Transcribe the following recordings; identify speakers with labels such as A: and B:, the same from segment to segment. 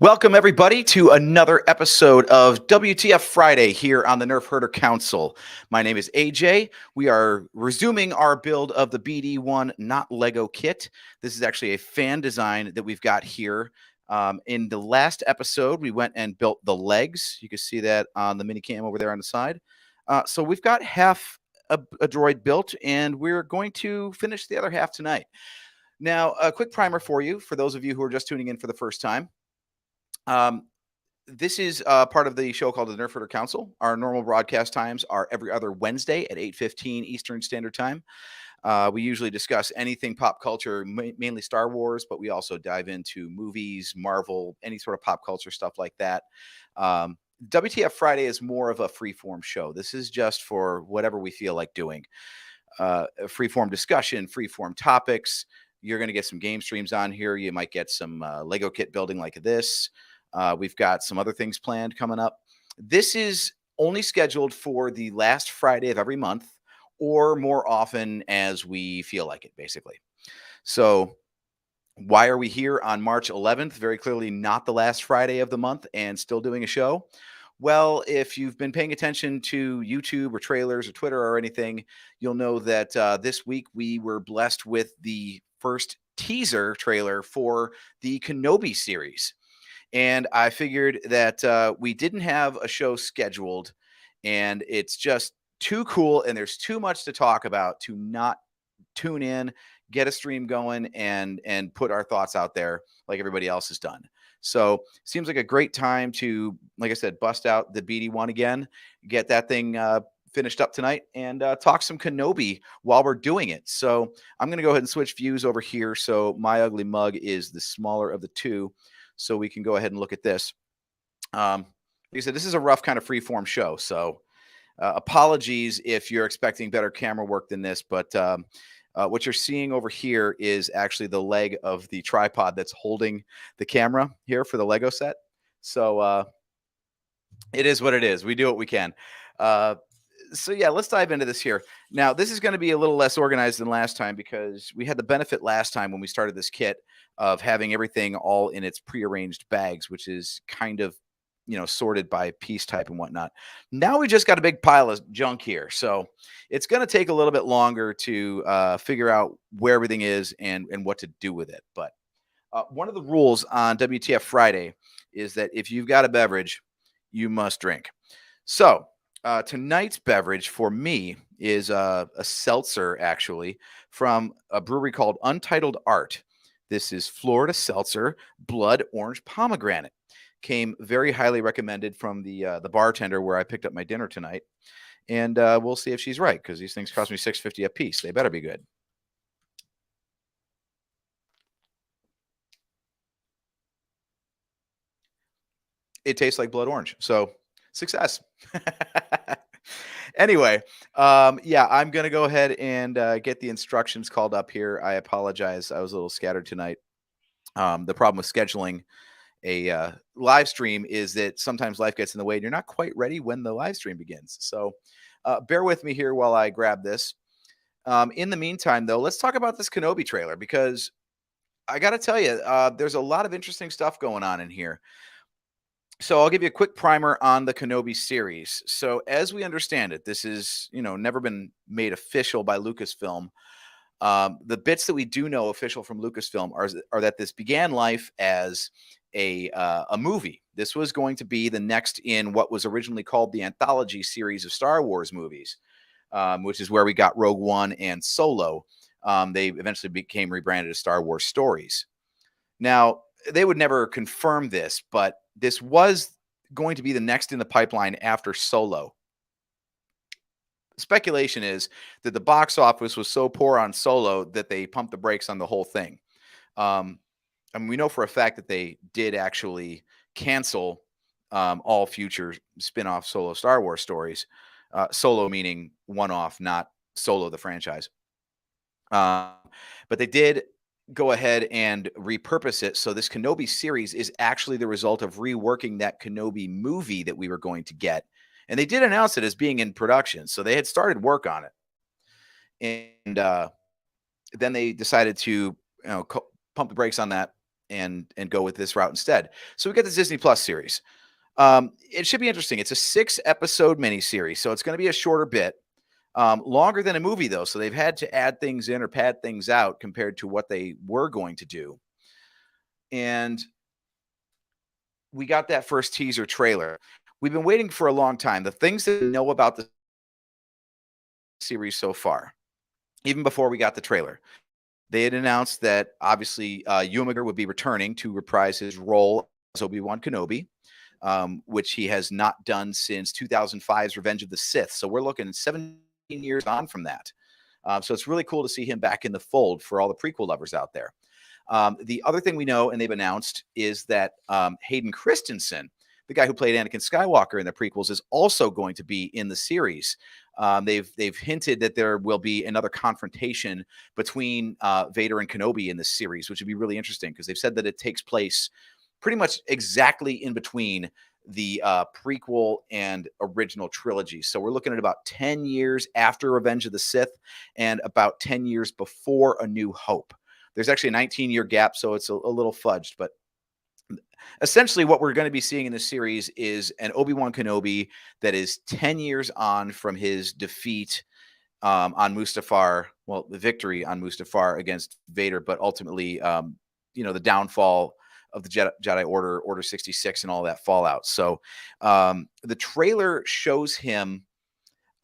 A: Welcome, everybody, to another episode of WTF Friday here on the Nerf Herder Council. My name is AJ. We are resuming our build of the BD-1 Not Lego kit. This is actually a fan design that we've got here. In the last episode, we went and built the legs. You can see that on the mini cam over there on the side. So we've got half a droid built, and we're going to finish the other half tonight. Now, a quick primer for you, for those of you who are just tuning in for the first time. This is part of the show called the Nerf Herder Council. Our normal broadcast times are every other Wednesday at 8:15 Eastern Standard Time. We usually discuss anything pop culture, mainly Star Wars, but we also dive into movies, Marvel, any sort of pop culture stuff like that. WTF Friday is more of a free-form show. This is just for whatever we feel like doing. Free-form discussion, free-form topics. You're going to get some game streams on here. You might get some Lego kit building like this. We've got some other things planned coming up. This is only scheduled for the last Friday of every month, or more often as we feel like it, basically. So why are we here on March 11th? Very clearly not the last Friday of the month and still doing a show. Well, if you've been paying attention to YouTube or trailers or Twitter or anything, you'll know that this week we were blessed with the first teaser trailer for the Kenobi series. And I figured that we didn't have a show scheduled, and it's just too cool, and there's too much to talk about to not tune in, get a stream going, and put our thoughts out there like everybody else has done. So seems like a great time to, like I said, bust out the BD-1 again, get that thing finished up tonight, and talk some Kenobi while we're doing it. So I'm going to go ahead and switch views over here. So my ugly mug is the smaller of the two. So we can go ahead and look at this. Like I said, this is a rough kind of free-form show. So apologies if you're expecting better camera work than this. But what you're seeing over here is actually the leg of the tripod that's holding the camera here for the Lego set. So it is what it is. We do what we can. So yeah, let's dive into this here. Now, this is going to be a little less organized than last time because we had the benefit last time when we started this kit of having everything all in its prearranged bags, which is kind of, sorted by piece type and whatnot. Now we just got a big pile of junk here. So it's going to take a little bit longer to figure out where everything is and what to do with it. But one of the rules on WTF Friday is that if you've got a beverage, you must drink. So tonight's beverage for me is a seltzer, actually, from a brewery called Untitled Art. This is Florida Seltzer Blood Orange Pomegranate. Came very highly recommended from the bartender where I picked up my dinner tonight. And we'll see if she's right, because these things cost me $6.50 a piece. They better be good. It tastes like blood orange. So success. Anyway, yeah, I'm going to go ahead and get the instructions called up here. I apologize. I was a little scattered tonight. The problem with scheduling a live stream is that sometimes life gets in the way and you're not quite ready when the live stream begins. So bear with me here while I grab this. In the meantime, though, let's talk about this Kenobi trailer, because I got to tell you, there's a lot of interesting stuff going on in here. So I'll give you a quick primer on the Kenobi series. So as we understand it, this is, never been made official by Lucasfilm. The bits that we do know official from Lucasfilm are that this began life as a movie. This was going to be the next in what was originally called the anthology series of Star Wars movies, which is where we got Rogue One and Solo. They eventually became rebranded as Star Wars Stories. Now, they would never confirm this, but this was going to be the next in the pipeline after Solo. Speculation is that the box office was so poor on Solo that they pumped the brakes on the whole thing. We know for a fact that they did actually cancel all future spin-off Solo Star Wars stories. Solo meaning one-off, not Solo the franchise. But they did go ahead and repurpose it. So this Kenobi series is actually the result of reworking that Kenobi movie that we were going to get. And they did announce it as being in production. So they had started work on it. And then they decided to pump the brakes on that and go with this route instead. So we got this Disney Plus series. It should be interesting. It's a 6-episode miniseries, so it's going to be a shorter bit, longer than a movie though. So they've had to add things in or pad things out compared to what they were going to do. And we got that first teaser trailer. We've been waiting for a long time. The things that we know about the series so far, even before we got the trailer, they had announced that obviously Ewan McGregor would be returning to reprise his role as Obi-Wan Kenobi, which he has not done since 2005's Revenge of the Sith. So we're looking 17 years on from that. So it's really cool to see him back in the fold for all the prequel lovers out there. The other thing we know, and they've announced, is that Hayden Christensen, the guy who played Anakin Skywalker in the prequels, is also going to be in the series. They've hinted that there will be another confrontation between Vader and Kenobi in this series, which would be really interesting because they've said that it takes place pretty much exactly in between the prequel and original trilogy. So we're looking at about 10 years after Revenge of the Sith and about 10 years before A New Hope. There's actually a 19-year gap, so it's a little fudged, but essentially what we're going to be seeing in this series is an Obi-Wan Kenobi that is 10 years on from his defeat on Mustafar, well, the victory on Mustafar against Vader, but ultimately, the downfall of the Jedi Order 66 and all that fallout. So the trailer shows him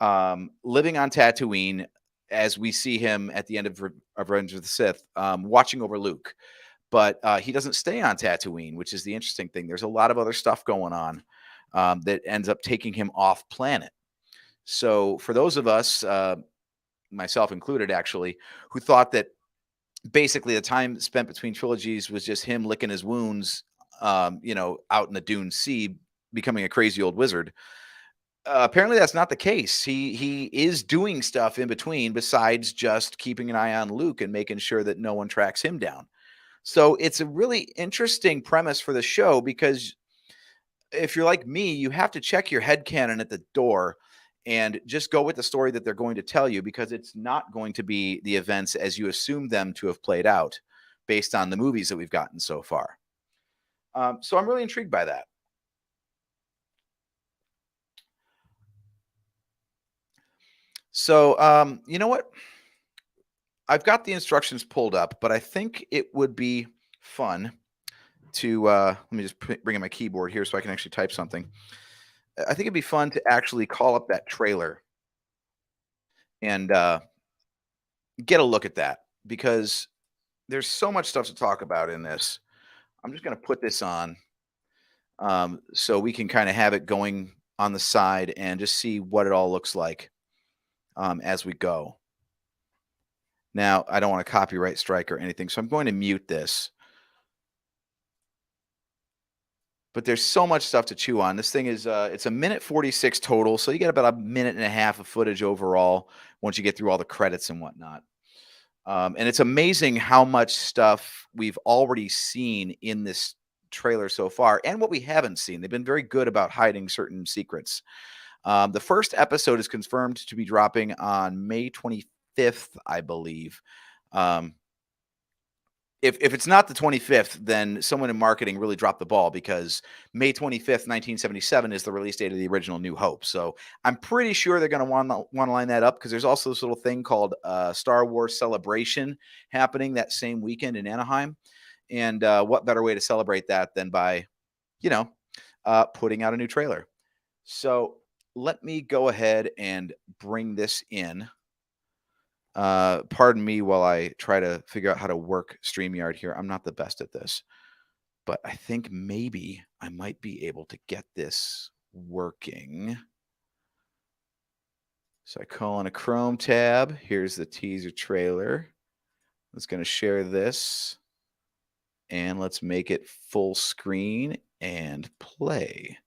A: living on Tatooine as we see him at the end of Revenge of the Sith, watching over Luke. But he doesn't stay on Tatooine, which is the interesting thing. There's a lot of other stuff going on that ends up taking him off planet. So for those of us, myself included, actually, who thought that basically the time spent between trilogies was just him licking his wounds, out in the Dune Sea, becoming a crazy old wizard. Apparently that's not the case. He is doing stuff in between besides just keeping an eye on Luke and making sure that no one tracks him down. So it's a really interesting premise for the show because if you're like me, you have to check your headcanon at the door and just go with the story that they're going to tell you because it's not going to be the events as you assume them to have played out based on the movies that we've gotten so far. So I'm really intrigued by that. So, you know what? I've got the instructions pulled up, but I think it would be fun to let me just bring in my keyboard here so I can actually type something. I think it'd be fun to actually call up that trailer and get a look at that because there's so much stuff to talk about in this. I'm just going to put this on so we can kind of have it going on the side and just see what it all looks like as we go. Now, I don't want a copyright strike or anything, so I'm going to mute this. But there's so much stuff to chew on. This thing is, it's a minute 46 total, so you get about a minute and a half of footage overall once you get through all the credits and whatnot. And it's amazing how much stuff we've already seen in this trailer so far and what we haven't seen. They've been very good about hiding certain secrets. The first episode is confirmed to be dropping on May 25th, I believe. If it's not the 25th, then someone in marketing really dropped the ball because May 25th, 1977 is the release date of the original New Hope. So I'm pretty sure they're going to want to line that up because there's also this little thing called Star Wars Celebration happening that same weekend in Anaheim. And what better way to celebrate that than by, putting out a new trailer. So let me go ahead and bring this in. Pardon me while I try to figure out how to work StreamYard here. I'm not the best at this, but I think maybe I might be able to get this working. So I call in a Chrome tab. Here's the teaser trailer. It's going to share this. And let's make it full screen and play.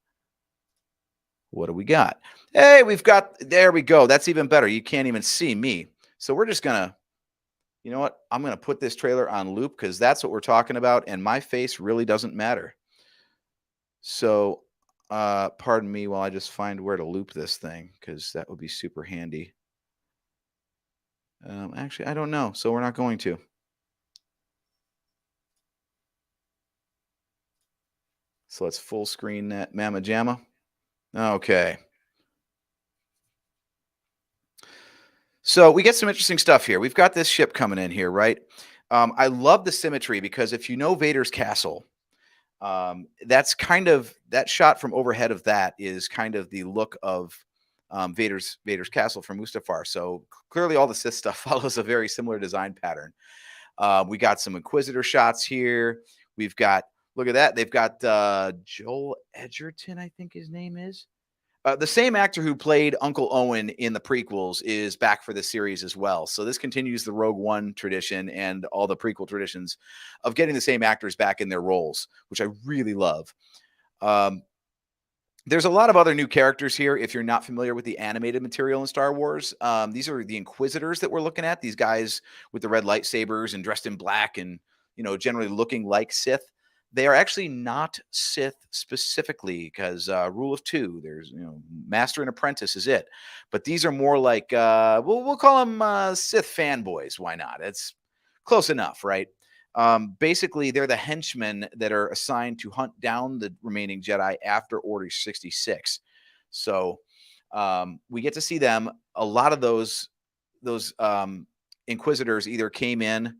A: What do we got? Hey, there we go. That's even better. You can't even see me. So we're just going to, you know what? I'm going to put this trailer on loop because that's what we're talking about. And my face really doesn't matter. So, pardon me while I just find where to loop this thing because that would be super handy. Actually, I don't know. So we're not going to. So let's full screen that Mama Jamma. Okay. So we get some interesting stuff here. We've got this ship coming in here, right? I love the symmetry because if you know Vader's castle, that's kind of that shot from overhead of that is kind of the look of Vader's castle from Mustafar. So clearly, all the Sith stuff follows a very similar design pattern. We got some Inquisitor shots here. We've got look at that. They've got Joel Edgerton, I think his name is. The same actor who played Uncle Owen in the prequels is back for the series as well. So this continues the Rogue One tradition and all the prequel traditions of getting the same actors back in their roles, which I really love. There's a lot of other new characters here. If you're not familiar with the animated material in Star Wars, these are the Inquisitors that we're looking at. These guys with the red lightsabers and dressed in black and generally looking like Sith. They are actually not Sith specifically because rule of two. There's master and apprentice is it, but these are more like we'll call them Sith fanboys. Why not? It's close enough, right? Basically, they're the henchmen that are assigned to hunt down the remaining Jedi after Order 66. So we get to see them. A lot of those Inquisitors either came in.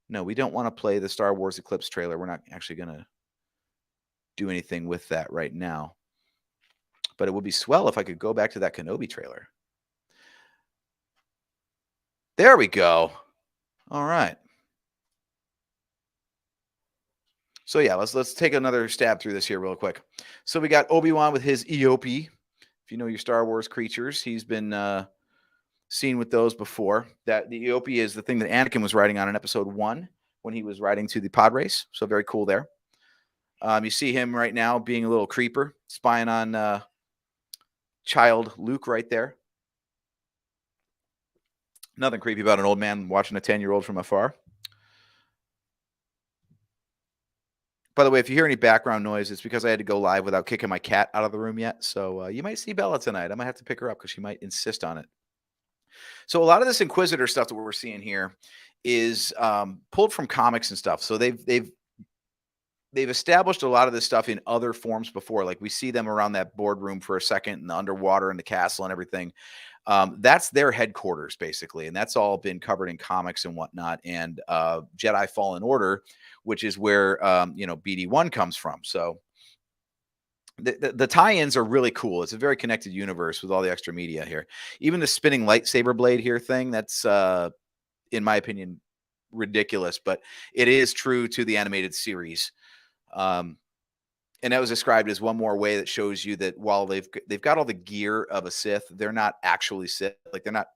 A: No, we don't want to play the Star Wars Eclipse trailer. We're not actually going to do anything with that right now. But it would be swell if I could go back to that Kenobi trailer. There we go. All right. So yeah, let's take another stab through this here real quick. So we got Obi-Wan with his Eopie. If you know your Star Wars creatures, he's been seen with those before. That the Eopie is the thing that Anakin was riding on in Episode 1 when he was riding to the pod race. So very cool there. You see him right now being a little creeper, spying on child Luke right there. Nothing creepy about an old man watching a 10-year-old from afar. By the way, if you hear any background noise, it's because I had to go live without kicking my cat out of the room yet. So you might see Bella tonight. I might have to pick her up because she might insist on it. So a lot of this Inquisitor stuff that we're seeing here is pulled from comics and stuff. So they've established a lot of this stuff in other forms before. Like we see them around that boardroom for a second and the underwater and the castle and everything. That's their headquarters basically. And that's all been covered in comics and whatnot. And Jedi Fallen Order, which is where, BD-1 comes from. So the tie-ins are really cool. It's a very connected universe with all the extra media here. Even the spinning lightsaber blade here thing, that's, in my opinion, ridiculous, but it is true to the animated series. And that was described as one more way that shows you that while they've got all the gear of a Sith, they're not actually Sith. Like they're not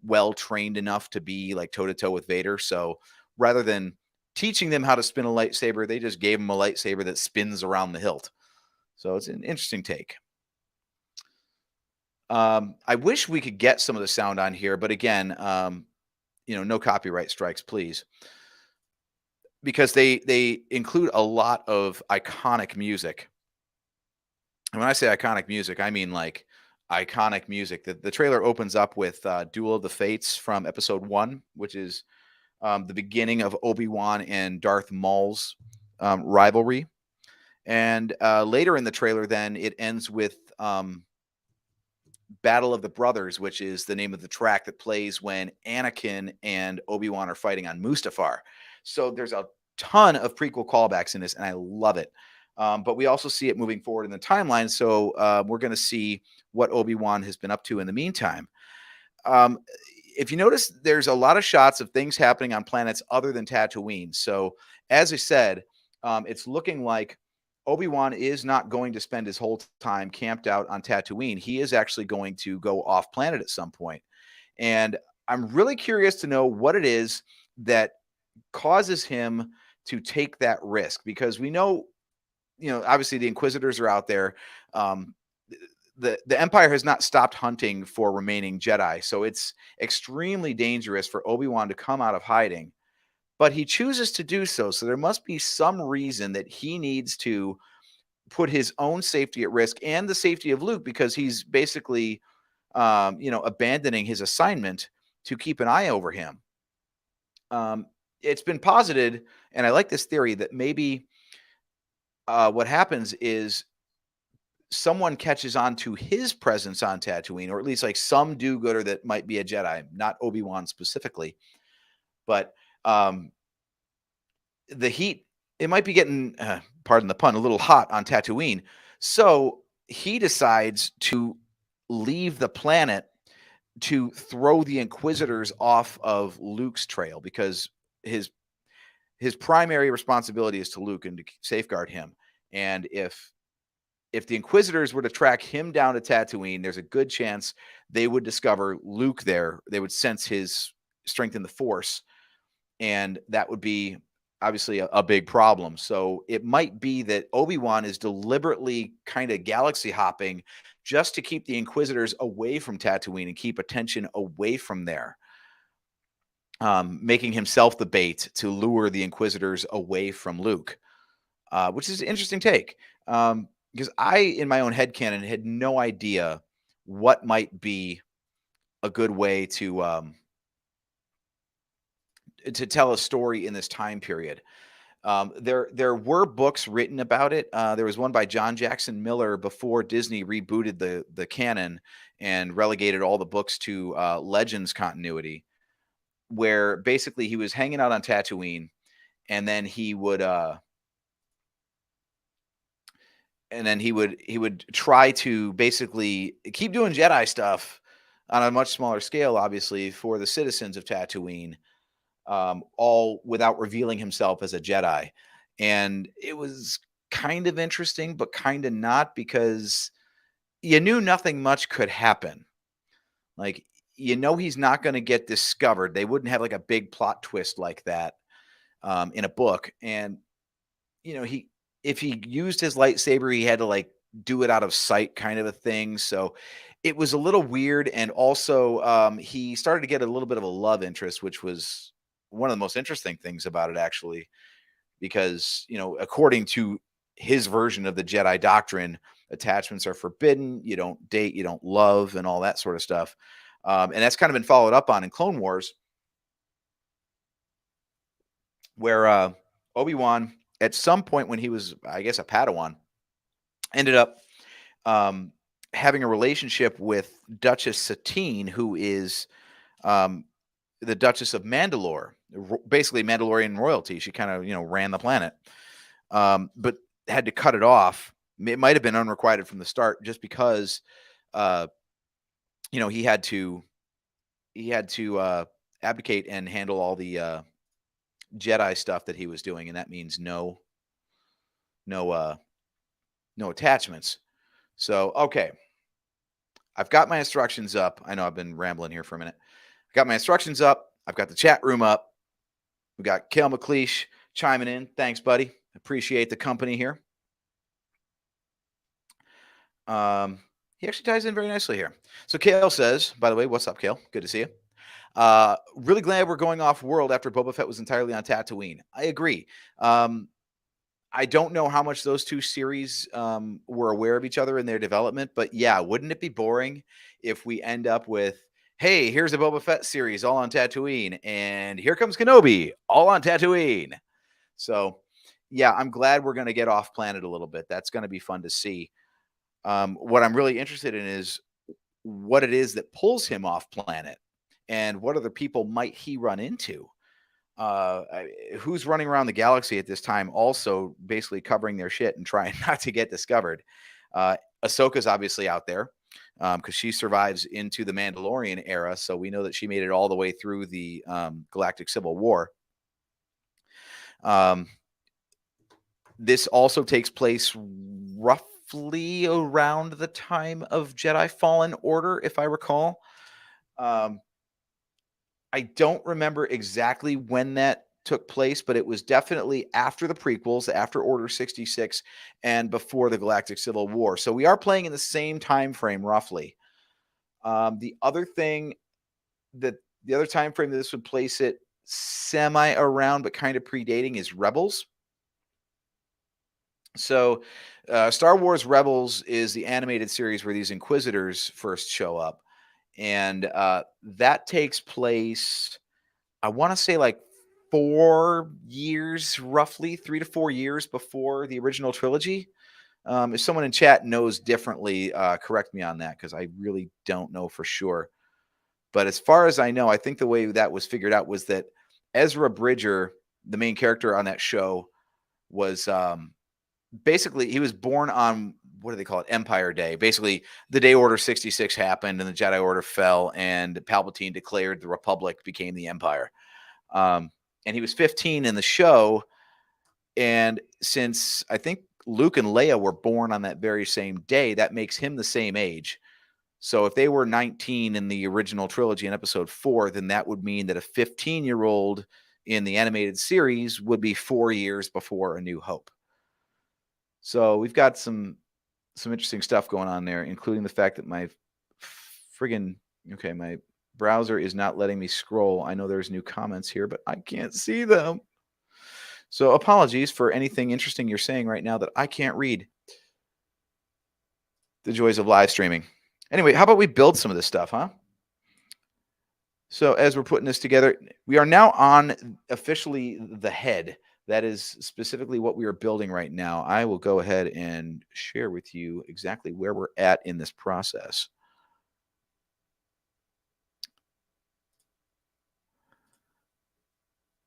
A: well trained enough to be like toe to toe with Vader. So rather than teaching them how to spin a lightsaber, they just gave them a lightsaber that spins around the hilt. So it's an interesting take. I wish we could get some of the sound on here, but again, no copyright strikes, please. Because they include a lot of iconic music. And when I say iconic music, I mean like iconic music. The trailer opens up with Duel of the Fates from Episode 1, which is the beginning of Obi-Wan and Darth Maul's rivalry. And later in the trailer, then it ends with Battle of the Brothers, which is the name of the track that plays when Anakin and Obi-Wan are fighting on Mustafar. So there's a ton of prequel callbacks in this, and I love it. But we also see it moving forward in the timeline. So we're going to see what Obi-Wan has been up to in the meantime. If you notice, there's a lot of shots of things happening on planets other than Tatooine. So as I said, it's looking like Obi-Wan is not going to spend his whole time camped out on Tatooine. He is actually going to go off planet at some point. And I'm really curious to know what it is that causes him to take that risk, because we know, obviously the Inquisitors are out there. The Empire has not stopped hunting for remaining Jedi. So it's extremely dangerous for Obi-Wan to come out of hiding, but he chooses to do so. So there must be some reason that he needs to put his own safety at risk and the safety of Luke, because he's basically, abandoning his assignment to keep an eye over him. It's been posited, and I like this theory, that maybe what happens is someone catches on to his presence on Tatooine, or at least like some do-gooder that might be a Jedi, not Obi-Wan specifically, but um, the heat, it might be getting, pardon the pun, a little hot on Tatooine. So he decides to leave the planet to throw the Inquisitors off of Luke's trail because his his primary responsibility is to Luke and to safeguard him. And if the Inquisitors were to track him down to Tatooine, there's a good chance they would discover Luke there. They would sense his strength in the Force, and that would be obviously a big problem. So it might be that Obi-Wan is deliberately kind of galaxy hopping just to keep the Inquisitors away from Tatooine and keep attention away from there, making himself the bait to lure the Inquisitors away from Luke, which is an interesting take. Because I, in my own headcanon, had no idea what might be a good way to tell a story in this time period. There were books written about it. There was one by John Jackson Miller before Disney rebooted the canon and relegated all the books to Legends continuity, where basically he was hanging out on Tatooine, and then he would try to basically keep doing Jedi stuff on a much smaller scale, obviously, for the citizens of Tatooine, all without revealing himself as a Jedi. And it was kind of interesting, but kind of not, because you knew nothing much could happen. Like, he's not going to get discovered. They wouldn't have like a big plot twist like that in a book. And he if he used his lightsaber, he had to like do it out of sight, kind of a thing. So it was a little weird. And also, he started to get a little bit of a love interest, which was one of the most interesting things about it, actually, because according to his version of the Jedi doctrine, attachments are forbidden. You don't date, you don't love, and all that sort of stuff. And that's kind of been followed up on in Clone Wars, where Obi-Wan, at some point when he was, I guess, a Padawan, ended up having a relationship with Duchess Satine, who is the Duchess of Mandalore, basically Mandalorian royalty. She kind of, ran the planet, but had to cut it off. It might have been unrequited from the start, just because, he had to abdicate and handle all the Jedi stuff that he was doing, and that means no attachments. So, okay, I've got my instructions up. I know I've been rambling here for a minute. I've got my instructions up. I've got the chat room up. We got Kale McLeish chiming in. Thanks, buddy. Appreciate the company here. He actually ties in very nicely here. So Kale says, by the way, what's up, Kale? Good to see you. Really glad we're going off world after Boba Fett was entirely on Tatooine. I agree. I don't know how much those two series were aware of each other in their development, but yeah, wouldn't it be boring if we end up with, hey, here's a Boba Fett series all on Tatooine, and here comes Kenobi all on Tatooine. So yeah, I'm glad we're going to get off planet a little bit. That's going to be fun to see. What I'm really interested in is what it is that pulls him off planet, and what other people might he run into. Who's running around the galaxy at this time, also basically covering their shit and trying not to get discovered. Ahsoka's obviously out there because she survives into the Mandalorian era, so we know that she made it all the way through the Galactic Civil War. This also takes place roughly around the time of Jedi Fallen Order, if I recall. I don't remember exactly when that took place, but it was definitely after the prequels, after Order 66, and before the Galactic Civil War. So we are playing in the same time frame, roughly. The other time frame that this would place it semi around, but kind of predating, is Rebels. So Star Wars Rebels is the animated series where these Inquisitors first show up. And that takes place, I want to say, like 4 years, roughly 3 to 4 years before the original trilogy. If someone in chat knows differently, correct me on that, because I really don't know for sure. But as far as I know, I think the way that was figured out was that Ezra Bridger, the main character on that show, was basically, he was born on, what do they call it, Empire Day. Basically, the day Order 66 happened and the Jedi Order fell, and Palpatine declared the Republic became the Empire. And he was 15 in the show. And since I think Luke and Leia were born on that very same day, that makes him the same age. So if they were 19 in the original trilogy in episode 4, then that would mean that a 15-year-old in the animated series would be 4 years before A New Hope. So we've got some interesting stuff going on there, including the fact that my my browser is not letting me scroll. I know there's new comments here, but I can't see them. So apologies for anything interesting you're saying right now that I can't read. The joys of live streaming. Anyway, how about we build some of this stuff, huh? So as we're putting this together, we are now on officially the head. That is specifically what we are building right now. I will go ahead and share with you exactly where we're at in this process.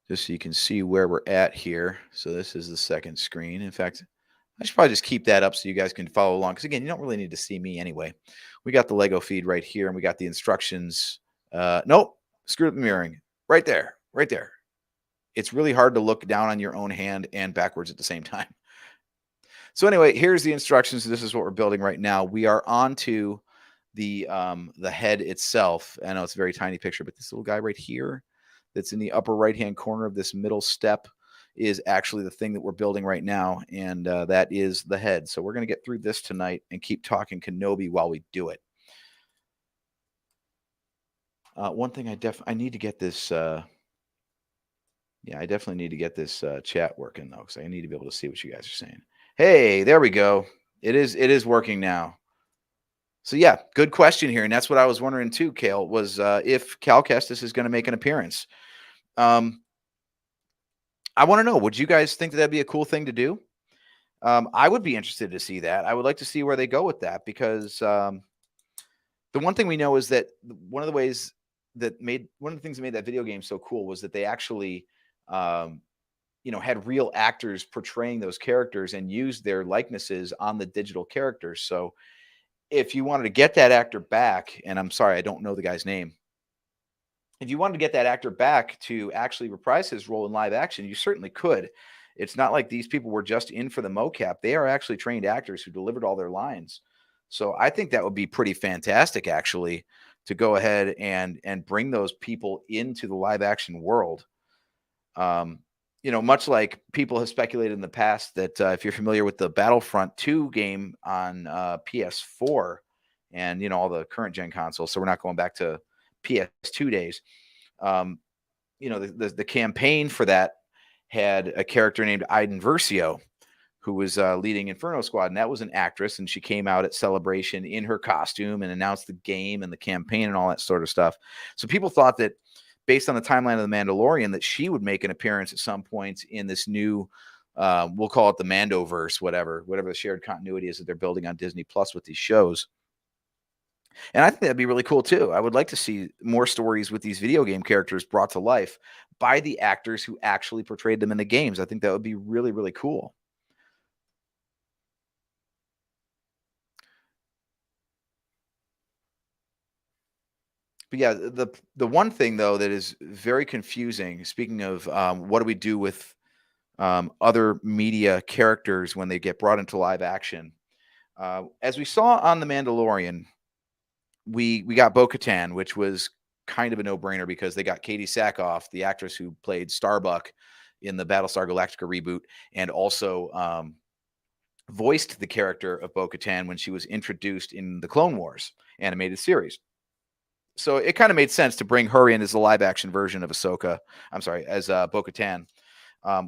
A: Just so you can see where we're at here. So this is the second screen. In fact, I should probably just keep that up so you guys can follow along. Because again, you don't really need to see me anyway. We got the Lego feed right here, and we got the instructions. Nope, screw up the mirroring. Right there, right there. It's really hard to look down on your own hand and backwards at the same time. So anyway, here's the instructions. This is what we're building right now. We are on to the head itself. I know it's a very tiny picture, but this little guy right here that's in the upper right-hand corner of this middle step is actually the thing that we're building right now, and that is the head. So we're going to get through this tonight and keep talking Kenobi while we do it. One thing I need to get this... I definitely need to get this chat working, though, because I need to be able to see what you guys are saying. Hey, there we go. It is working now. So, yeah, good question here. And that's what I was wondering, too, Kale, was if Cal Kestis is going to make an appearance. I want to know, would you guys think that that'd be a cool thing to do? I would be interested to see that. I would like to see where they go with that, because the one thing we know is that one of the things that made that video game so cool was that they actually had real actors portraying those characters and used their likenesses on the digital characters. So if you wanted to get that actor back, and I'm sorry, I don't know the guy's name. If you wanted to get that actor back to actually reprise his role in live action, you certainly could. It's not like these people were just in for the mocap. They are actually trained actors who delivered all their lines. So I think that would be pretty fantastic, actually, to go ahead and bring those people into the live action world. Much like people have speculated in the past that if you're familiar with the Battlefront 2 game on PS4 and, all the current gen consoles, so we're not going back to PS2 days, the campaign for that had a character named Iden Versio, who was leading Inferno Squad, and that was an actress, and she came out at Celebration in her costume and announced the game and the campaign and all that sort of stuff. So people thought that, based on the timeline of The Mandalorian, that she would make an appearance at some point in this new, we'll call it the Mandoverse, whatever the shared continuity is that they're building on Disney Plus with these shows. And I think that'd be really cool too. I would like to see more stories with these video game characters brought to life by the actors who actually portrayed them in the games. I think that would be really, really cool. But yeah, the one thing, though, that is very confusing, speaking of what do we do with other media characters when they get brought into live action, as we saw on The Mandalorian, we got Bo-Katan, which was kind of a no-brainer because they got Katie Sackhoff, the actress who played Starbuck in the Battlestar Galactica reboot, and also voiced the character of Bo-Katan when she was introduced in the Clone Wars animated series. So it kind of made sense to bring her in as the live-action version of Ahsoka. I'm sorry, as Bo-Katan,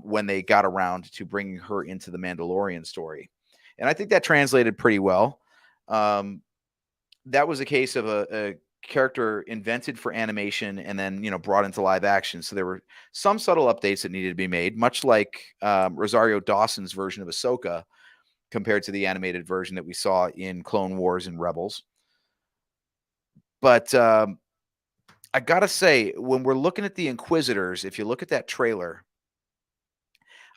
A: when they got around to bringing her into the Mandalorian story. And I think that translated pretty well. That was a case of a character invented for animation and then brought into live action. So there were some subtle updates that needed to be made, much like Rosario Dawson's version of Ahsoka compared to the animated version that we saw in Clone Wars and Rebels. But I gotta say, when we're looking at the Inquisitors, if you look at that trailer,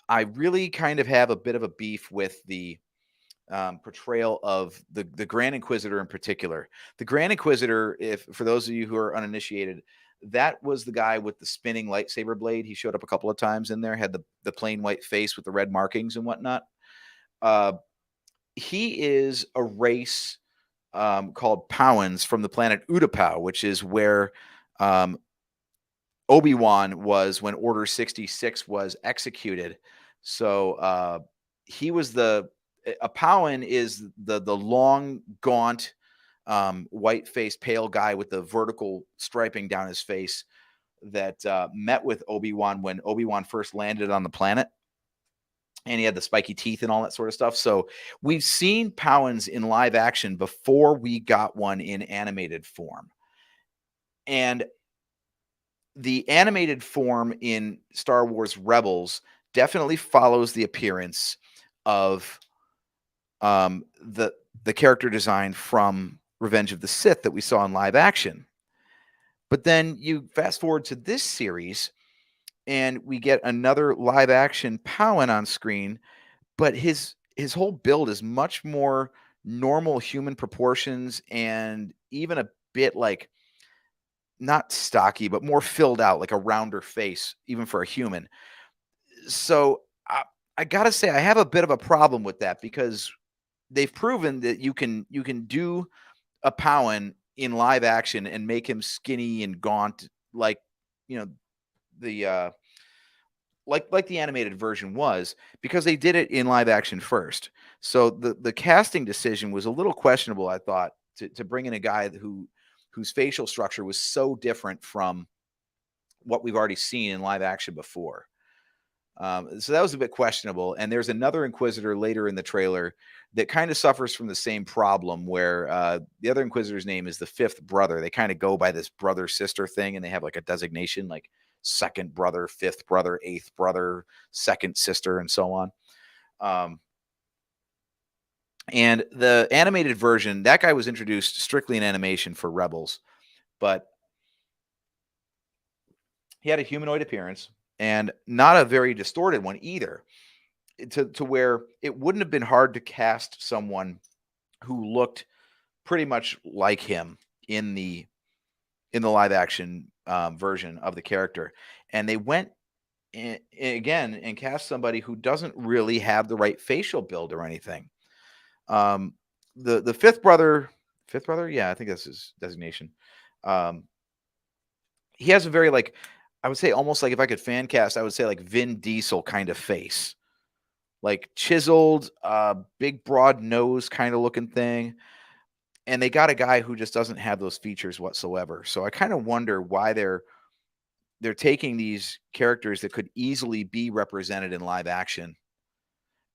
A: I really kind of have a bit of a beef with the portrayal of the Grand Inquisitor in particular. The Grand Inquisitor, if for those of you who are uninitiated, that was the guy with the spinning lightsaber blade. He showed up a couple of times in there, had the plain white face with the red markings and whatnot. Uh, he is a race called Powans from the planet Utapau, which is where um, Obi-Wan was when Order 66 was executed. So he was a Powan is the long, gaunt, white-faced, pale guy with the vertical striping down his face that met with Obi-Wan when Obi-Wan first landed on the planet. And he had the spiky teeth and all that sort of stuff. So we've seen Powans in live action before we got one in animated form. And the animated form in Star Wars Rebels definitely follows the appearance of the character design from Revenge of the Sith that we saw in live action. But then you fast forward to this series, and we get another live action Powan on screen, but his whole build is much more normal human proportions and even a bit like not stocky, but more filled out, like a rounder face, even for a human. So I gotta say, I have a bit of a problem with that because they've proven that you can do a Powan in live action and make him skinny and gaunt, like you know the like the animated version was, because they did it in live action first. So the casting decision was a little questionable, I thought, to bring in a guy whose facial structure was so different from what we've already seen in live action before. So that was a bit questionable. And there's another Inquisitor later in the trailer that kind of suffers from the same problem, where the other Inquisitor's name is the Fifth Brother. They kind of go by this brother sister thing, and they have like a designation, like second brother, fifth brother, eighth brother, second sister, and so on. And the animated version, that guy was introduced strictly in animation for Rebels, but he had a humanoid appearance and not a very distorted one either, to where it wouldn't have been hard to cast someone who looked pretty much like him in the live action version of the character. And they went again and cast somebody who doesn't really have the right facial build or anything. The fifth brother, yeah, I think that's his designation. Um, he has a very, like, I would say almost like, if I could fan cast, I would say like Vin Diesel kind of face, like chiseled, big broad nose kind of looking thing. And they got a guy who just doesn't have those features whatsoever. So I kind of wonder why they're taking these characters that could easily be represented in live action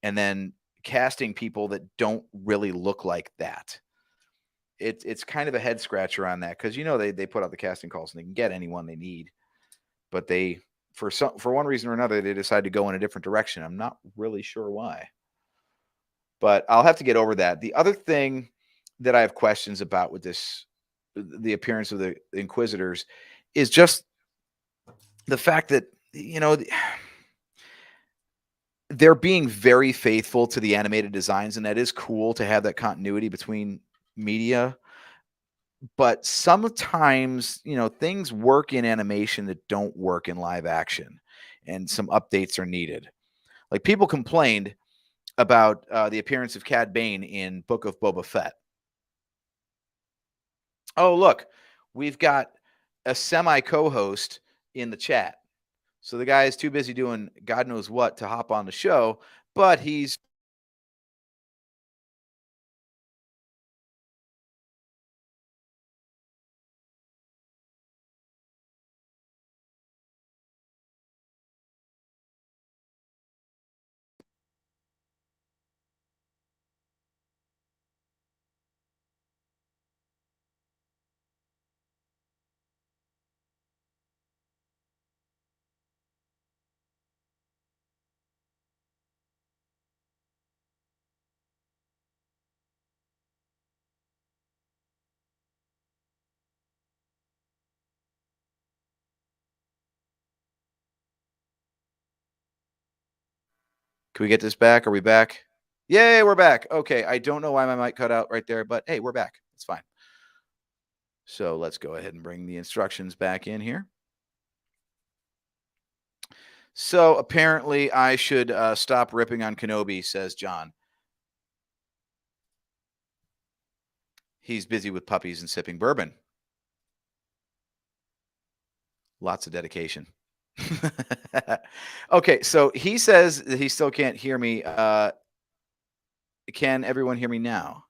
A: and then casting people that don't really look like that. It's kind of a head scratcher on that, because they put out the casting calls and they can get anyone they need, but they for one reason or another they decide to go in a different direction. I'm not really sure why, but I'll have to get over that. The other thing that I have questions about with the appearance of the Inquisitors, is just the fact that they're being very faithful to the animated designs, and that is cool to have that continuity between media. But sometimes, things work in animation that don't work in live action, and some updates are needed. Like, people complained about the appearance of Cad Bane in Book of Boba Fett. Oh, look, we've got a semi co-host in the chat. So the guy is too busy doing God knows what to hop on the show, but he's Can we get this back? Are we back? Yay, we're back. Okay, I don't know why my mic cut out right there, but hey, we're back. It's fine. So let's go ahead and bring the instructions back in here. So apparently I should stop ripping on Kenobi, says John. He's busy with puppies and sipping bourbon. Lots of dedication. Okay, so he says that he still can't hear me. Can everyone hear me now?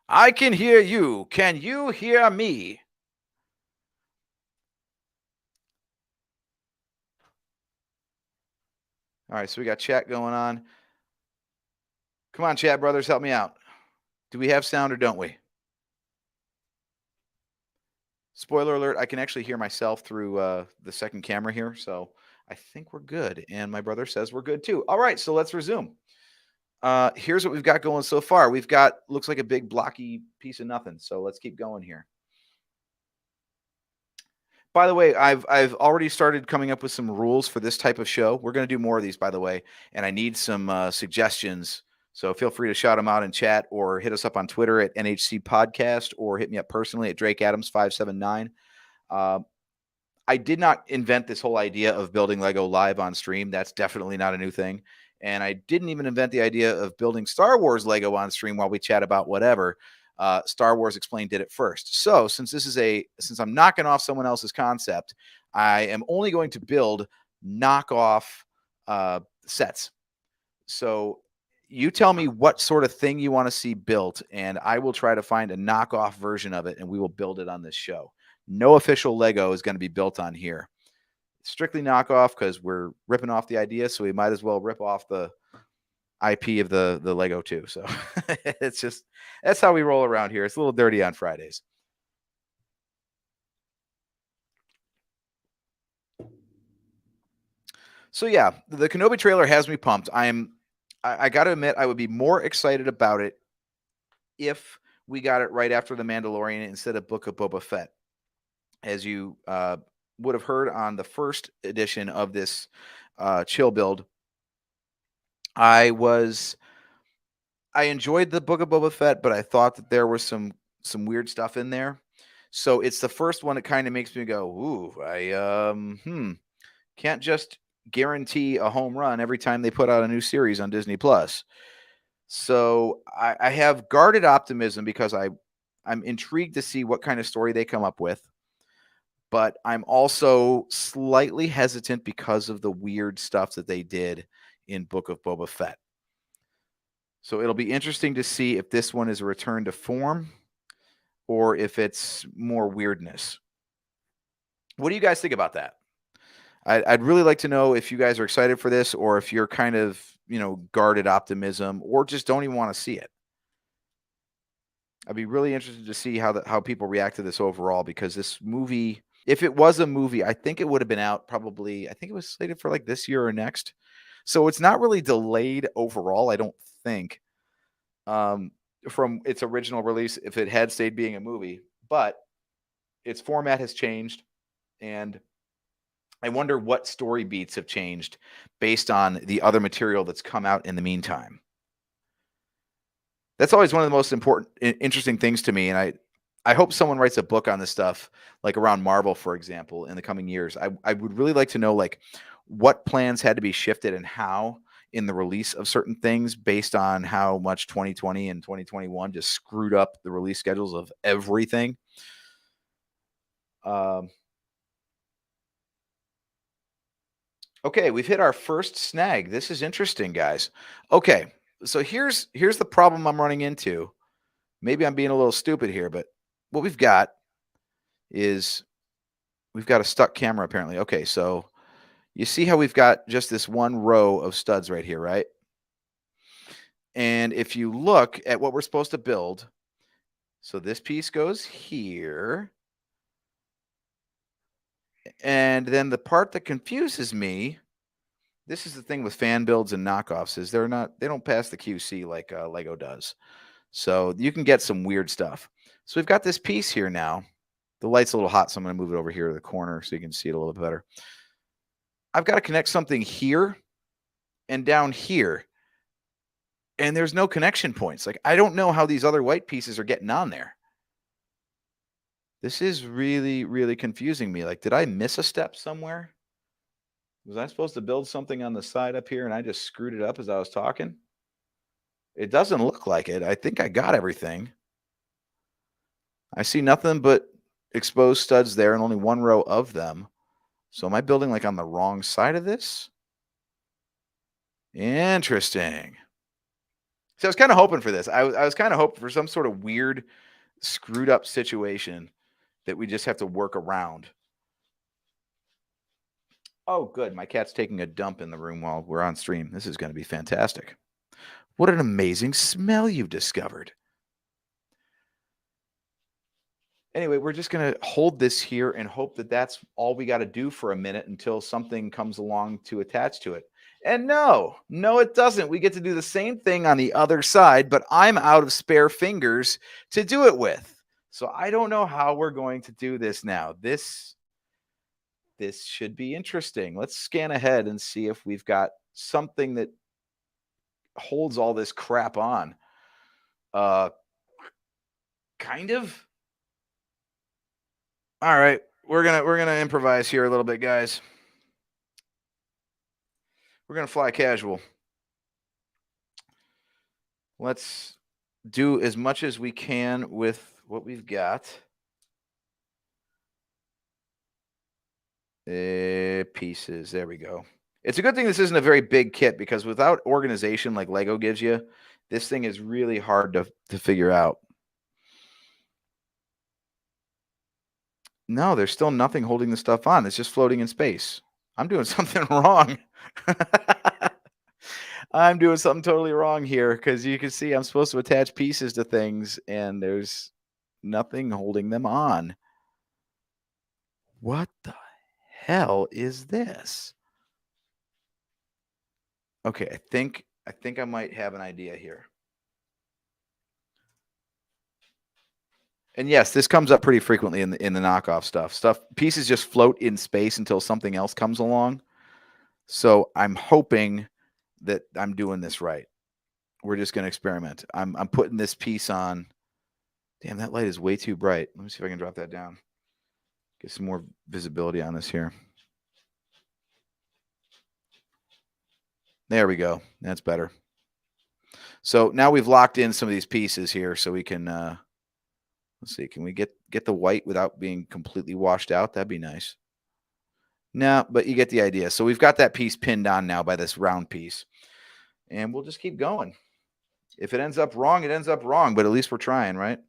A: I can hear you. Can you hear me? All right, so we got chat going on. Come on, chat brothers, help me out. Do we have sound or don't we? Spoiler alert, I can actually hear myself through the second camera here, so I think we're good. And my brother says we're good too. All right, so let's resume. Here's what we've got going so far. We've got, looks like a big blocky piece of nothing, so let's keep going here. By the way, I've already started coming up with some rules for this type of show. We're going to do more of these, by the way, and I need some suggestions. So feel free to shout them out in chat or hit us up on Twitter at NHC Podcast or hit me up personally at Drake Adams 579. I did not invent this whole idea of building Lego live on stream. That's definitely not a new thing. And I didn't even invent the idea of building Star Wars Lego on stream while we chat about whatever. Star Wars Explained did it first. So since I'm knocking off someone else's concept, I am only going to build knockoff sets. So you tell me what sort of thing you want to see built, and I will try to find a knockoff version of it, and we will build it on this show. No official Lego is going to be built on here. Strictly knockoff because we're ripping off the idea, so we might as well rip off the IP of the Lego too. So it's just, that's how we roll around here. It's a little dirty on Fridays. So yeah, the Kenobi trailer has me pumped. I got to admit, I would be more excited about it if we got it right after The Mandalorian instead of Book of Boba Fett. As you would have heard on the first edition of this chill build, I enjoyed the Book of Boba Fett, but I thought that there was some weird stuff in there. So it's the first one that kind of makes me go, ooh, I can't just guarantee a home run every time they put out a new series on Disney Plus. So I have guarded optimism because I'm intrigued to see what kind of story they come up with. But I'm also slightly hesitant because of the weird stuff that they did in Book of Boba Fett. So it'll be interesting to see if this one is a return to form or if it's more weirdness. What do you guys think about that? I'd really like to know if you guys are excited for this or if you're kind of, guarded optimism or just don't even want to see it. I'd be really interested to see how people react to this overall, because this movie, if it was a movie, I think it would have been out probably, I think it was slated for like this year or next. So it's not really delayed overall, I don't think, from its original release if it had stayed being a movie. But its format has changed, and I wonder what story beats have changed based on the other material that's come out in the meantime. That's always one of the most interesting things to me, and I hope someone writes a book on this stuff, like around Marvel, for example, in the coming years. I would really like to know, like, what plans had to be shifted and how in the release of certain things based on how much 2020 and 2021 just screwed up the release schedules of everything. Okay, we've hit our first snag. This is interesting, guys. Okay, so here's the problem I'm running into. Maybe I'm being a little stupid here, but what we've got is we've got a stuck camera apparently. Okay, so you see how we've got just this one row of studs right here, right? And if you look at what we're supposed to build, so this piece goes here. And then the part that confuses me, this is the thing with fan builds and knockoffs, is they don't pass the QC like Lego does. So you can get some weird stuff. So we've got this piece here now. The light's a little hot, so I'm going to move it over here to the corner so you can see it a little bit better. I've got to connect something here and down here. And there's no connection points. Like, I don't know how these other white pieces are getting on there. This is really, really confusing me. Like, did I miss a step somewhere? Was I supposed to build something on the side up here and I just screwed it up as I was talking? It doesn't look like it. I think I got everything. I see nothing but exposed studs there and only one row of them. So am I building like on the wrong side of this? Interesting. So I was kind of hoping for this. I was kind of hoping for some sort of weird, screwed up situation that we just have to work around. Oh, good. My cat's taking a dump in the room while we're on stream. This is going to be fantastic. What an amazing smell you've discovered. Anyway, we're just going to hold this here and hope that that's all we got to do for a minute until something comes along to attach to it. And no, it doesn't. We get to do the same thing on the other side, but I'm out of spare fingers to do it with. So I don't know how we're going to do this now. This should be interesting. Let's scan ahead and see if we've got something that holds all this crap on. Kind of. All right, we're gonna improvise here a little bit, guys. We're gonna fly casual. Let's do as much as we can with what we've got. Pieces. There we go. It's a good thing this isn't a very big kit, because without organization like Lego gives you, this thing is really hard to figure out. No, there's still nothing holding the stuff on. It's just floating in space. I'm doing something wrong. I'm doing something totally wrong here, because you can see I'm supposed to attach pieces to things and there's nothing holding them on. What the hell is this? Okay, I think I might have an idea here. And yes, this comes up pretty frequently in the knockoff stuff. Pieces just float in space until something else comes along. So I'm hoping that I'm doing this right. We're just going to experiment. I'm putting this piece on. Damn, that light is way too bright. Let me see if I can drop that down. Get some more visibility on this here. There we go. That's better. So now we've locked in some of these pieces here, so we can let's see, can we get the white without being completely washed out? That'd be nice. No, but you get the idea. So we've got that piece pinned on now by this round piece. And we'll just keep going. If it ends up wrong, it ends up wrong, but at least we're trying, right?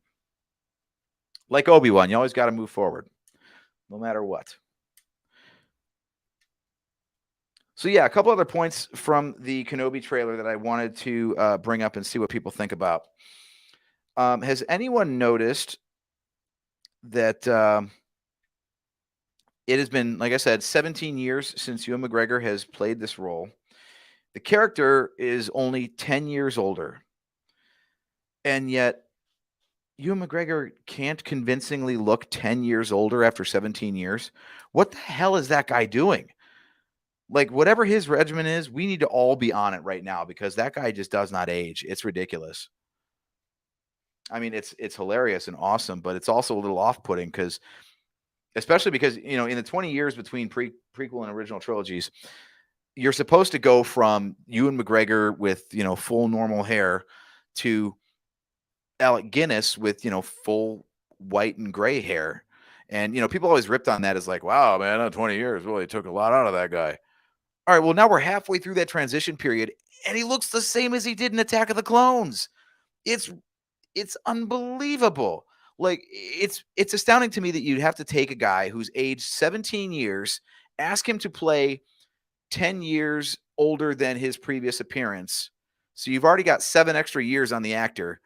A: Like Obi-Wan, you always got to move forward, no matter what. So yeah, a couple other points from the Kenobi trailer that I wanted to bring up and see what people think about. Has anyone noticed that it has been, like I said, 17 years since Ewan McGregor has played this role? The character is only 10 years older. And yet Ewan McGregor can't convincingly look 10 years older after 17 years. What the hell is that guy doing? Like, whatever his regimen is, we need to all be on it right now, because that guy just does not age. It's ridiculous. I mean, it's hilarious and awesome, but it's also a little off-putting, because especially because, you know, in the 20 years between prequel and original trilogies, you're supposed to go from Ewan McGregor with, you know, full normal hair to Alec Guinness with, you know, full white and gray hair. And, you know, people always ripped on that as like, wow, man, 20 years really took a lot out of that guy. All right, well, now we're halfway through that transition period, and he looks the same as he did in Attack of the Clones. It's unbelievable. Like, it's astounding to me that you'd have to take a guy who's aged 17 years, ask him to play 10 years older than his previous appearance. So you've already got 7 extra years on the actor,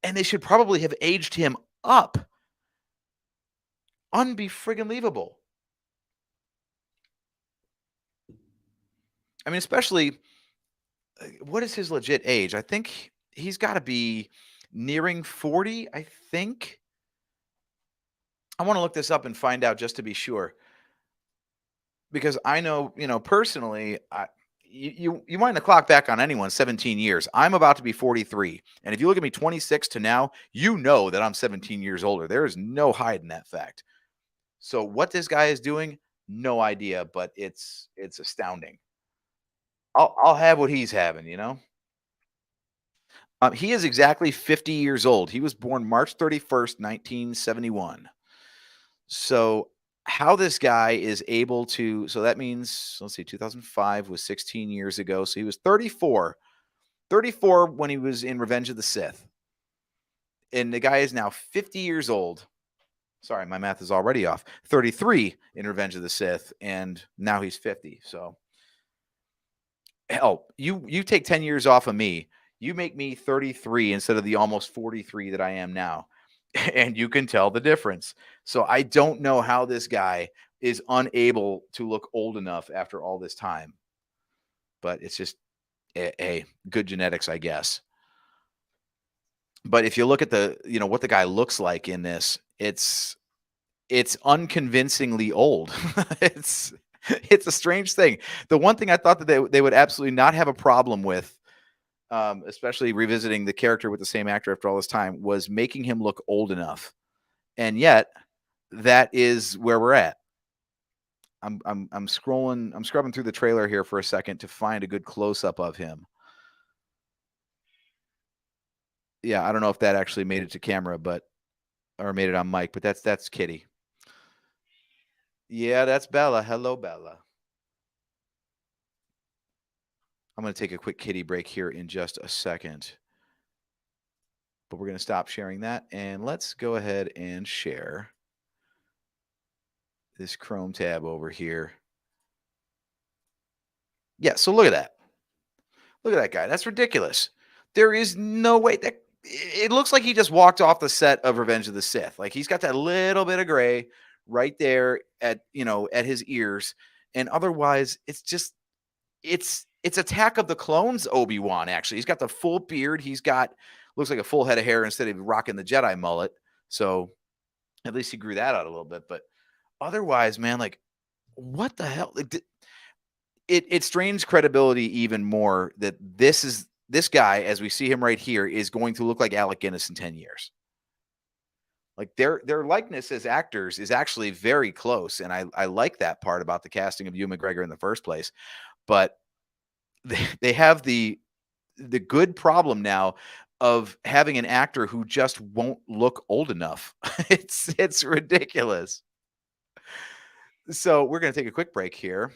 A: and they should probably have aged him up. Unbefriggin-leavable. I mean, especially, what is his legit age? I think he's got to be nearing 40, I think. I want to look this up and find out just to be sure. Because I know, you know, personally, you wind the clock back on anyone 17 years. I'm about to be 43. And if you look at me 26 to now, you know that I'm 17 years older. There is no hiding that fact. So what this guy is doing, no idea, but it's astounding. I'll have what he's having, you know? He is exactly 50 years old. He was born March 31st, 1971. So how this guy is able to, so that means, let's see, 2005 was 16 years ago. So he was 34 when he was in Revenge of the Sith. And the guy is now 50 years old. Sorry, my math is already off. 33 in Revenge of the Sith, and now he's 50. So hell, you take 10 years off of me. You make me 33 instead of the almost 43 that I am now. And you can tell the difference. So I don't know how this guy is unable to look old enough after all this time. But it's just a good genetics, I guess. But if you look at the, what the guy looks like in this, it's unconvincingly old. it's it's a strange thing. The one thing I thought that they would absolutely not have a problem with, especially revisiting the character with the same actor after all this time, was making him look old enough. And yet, that is where we're at. I'm scrubbing through the trailer here for a second to find a good close up of him. Yeah, I don't know if that actually made it to camera, or made it on mic, but that's Kitty. Yeah, that's Bella. Hello, Bella. I'm going to take a quick kitty break here in just a second. But we're going to stop sharing that, and let's go ahead and share this Chrome tab over here. Yeah, so look at that. Look at that guy. That's ridiculous. There is no way that it looks like he just walked off the set of Revenge of the Sith. Like he's got that little bit of gray right there at his ears, and otherwise it's Attack of the Clones Obi-Wan. Actually, he's got the full beard. He's got looks like a full head of hair instead of rocking the Jedi mullet. So at least he grew that out a little bit. But otherwise, man, like what the hell? Like, it strains credibility even more that this guy, as we see him right here, is going to look like Alec Guinness in 10 years. Like their likeness as actors is actually very close. And I like that part about the casting of Ewan McGregor in the first place. But they have the good problem now of having an actor who just won't look old enough. It's ridiculous. So we're going to take a quick break here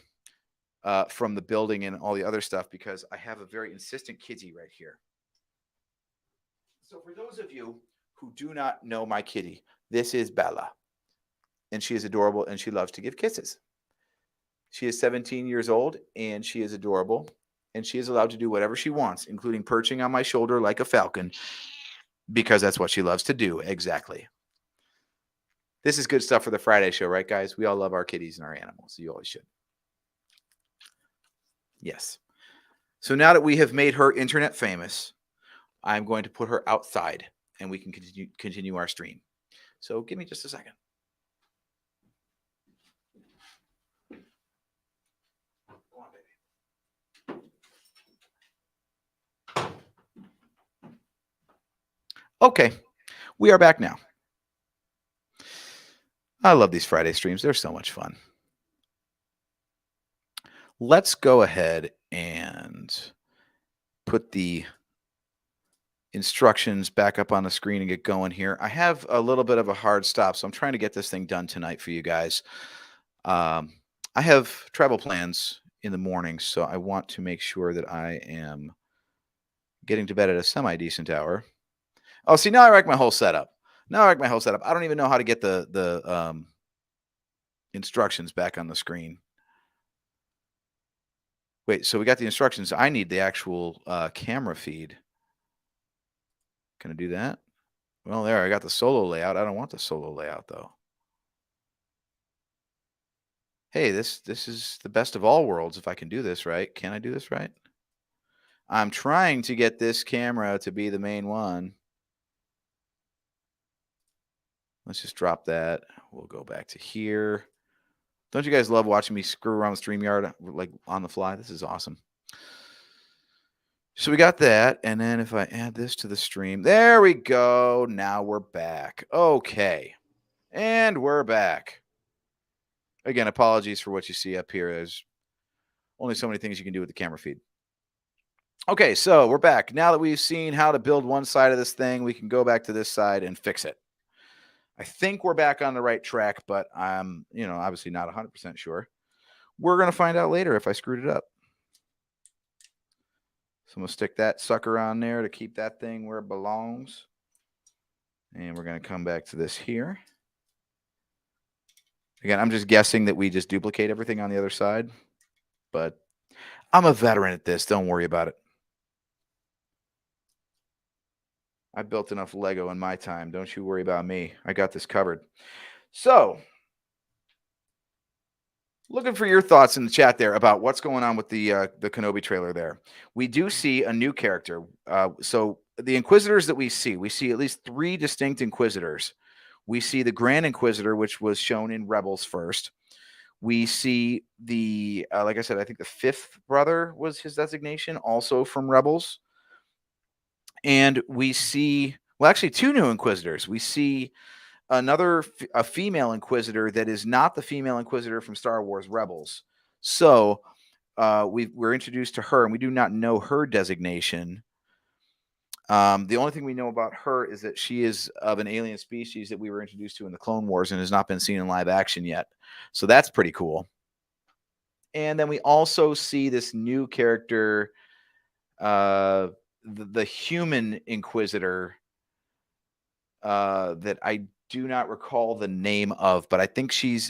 A: from the building and all the other stuff because I have a very insistent kitty right here. So for those of you who do not know my kitty, this is Bella. And she is adorable and she loves to give kisses. She is 17 years old and she is adorable. And she is allowed to do whatever she wants, including perching on my shoulder like a falcon, because that's what she loves to do. Exactly. This is good stuff for the Friday show, right, guys? We all love our kitties and our animals. You always should. Yes. So now that we have made her internet famous, I'm going to put her outside and we can continue our stream. So give me just a second. Go on, baby. Okay, we are back now. I love these Friday streams. They're so much fun. Let's go ahead and put the instructions back up on the screen and get going here. I have a little bit of a hard stop, so I'm trying to get this thing done tonight for you guys. I have travel plans in the morning, so I want to make sure that I am getting to bed at a semi-decent hour. Oh, see, now I like my whole setup. I don't even know how to get the instructions back on the screen. Wait, so we got the instructions. I need the actual camera feed. Can I do that? Well, there, I got the solo layout. I don't want the solo layout, though. Hey, this is the best of all worlds if I can do this right. Can I do this right? I'm trying to get this camera to be the main one. Let's just drop that. We'll go back to here. Don't you guys love watching me screw around with StreamYard like on the fly? This is awesome. So we got that, and then if I add this to the stream, there we go. Now we're back. Okay, and we're back. Again, apologies for what you see up here. There's only so many things you can do with the camera feed. Okay, so we're back. Now that we've seen how to build one side of this thing, we can go back to this side and fix it. I think we're back on the right track, but I'm, obviously not 100% sure. We're going to find out later if I screwed it up. So I'm going to stick that sucker on there to keep that thing where it belongs. And we're going to come back to this here. Again, I'm just guessing that we just duplicate everything on the other side, but I'm a veteran at this. Don't worry about it. I built enough Lego in my time. Don't you worry about me. I got this covered. So, looking for your thoughts in the chat there about what's going on with the Kenobi trailer there. We do see a new character. So the Inquisitors that we see at least 3 distinct Inquisitors. We see the Grand Inquisitor, which was shown in Rebels first. We see the, like I said, I think the 5th brother was his designation, also from Rebels. And we see, well, actually 2 new Inquisitors. We see a female Inquisitor that is not the female Inquisitor from Star Wars Rebels. So we're introduced to her, and we do not know her designation. The only thing we know about her is that she is of an alien species that we were introduced to in the Clone Wars and has not been seen in live action yet. So that's pretty cool. And then we also see this new character, the human Inquisitor, that I do not recall the name of, but I think she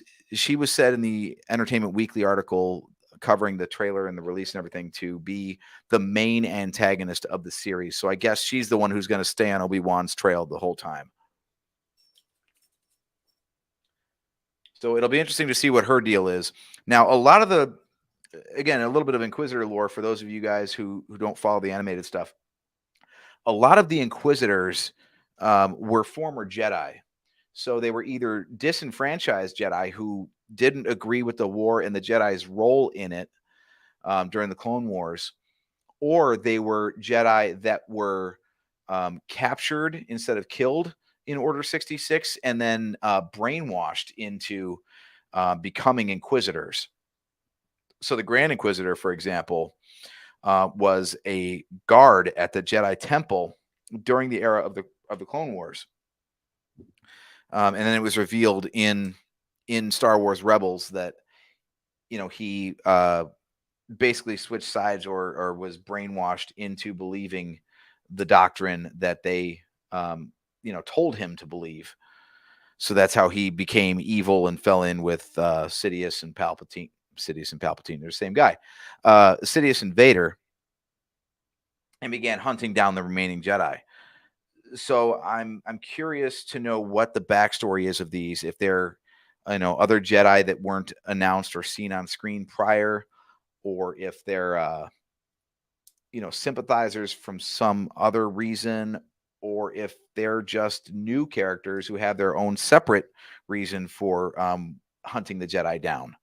A: was said in the Entertainment Weekly article covering the trailer and the release and everything to be the main antagonist of the series. So I guess she's the one who's going to stay on Obi-Wan's trail the whole time. So it'll be interesting to see what her deal is. Now, a little bit of Inquisitor lore for those of you guys who don't follow the animated stuff. A lot of the Inquisitors were former Jedi. So they were either disenfranchised Jedi who didn't agree with the war and the Jedi's role in it during the Clone Wars, or they were Jedi that were captured instead of killed in Order 66 and then brainwashed into becoming Inquisitors. So the Grand Inquisitor, for example, was a guard at the Jedi Temple during the era of the Clone Wars. And then it was revealed in Star Wars Rebels that, he basically switched sides or was brainwashed into believing the doctrine that they, told him to believe. So that's how he became evil and fell in with Sidious and Palpatine. Sidious and Palpatine, they're the same guy. Sidious and Vader, and began hunting down the remaining Jedi. So I'm curious to know what the backstory is of these. If they're, other Jedi that weren't announced or seen on screen prior, or if they're, sympathizers from some other reason, or if they're just new characters who have their own separate reason for hunting the Jedi down.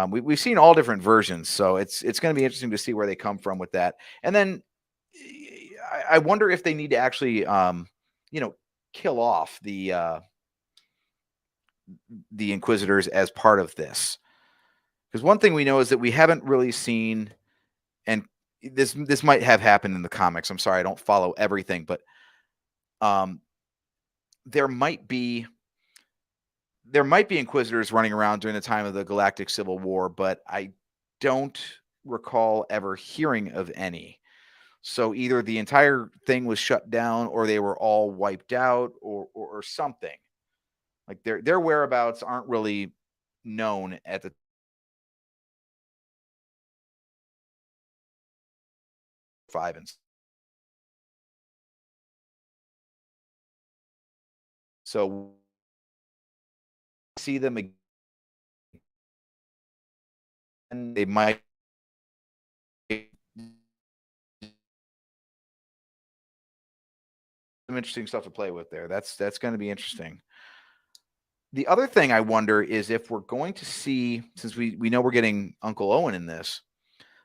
A: We've seen all different versions, so it's going to be interesting to see where they come from with that. And then I wonder if they need to actually, kill off the Inquisitors as part of this. Because one thing we know is that we haven't really seen, and this might have happened in the comics. I'm sorry, I don't follow everything, but there might be Inquisitors running around during the time of the Galactic Civil War, but I don't recall ever hearing of any. So either the entire thing was shut down, or they were all wiped out, or something. Like their whereabouts aren't really known at the 5 and so see them again. They might some interesting stuff to play with there. That's going to be interesting. The other thing I wonder is if we're going to see, since we know we're getting Uncle Owen in this,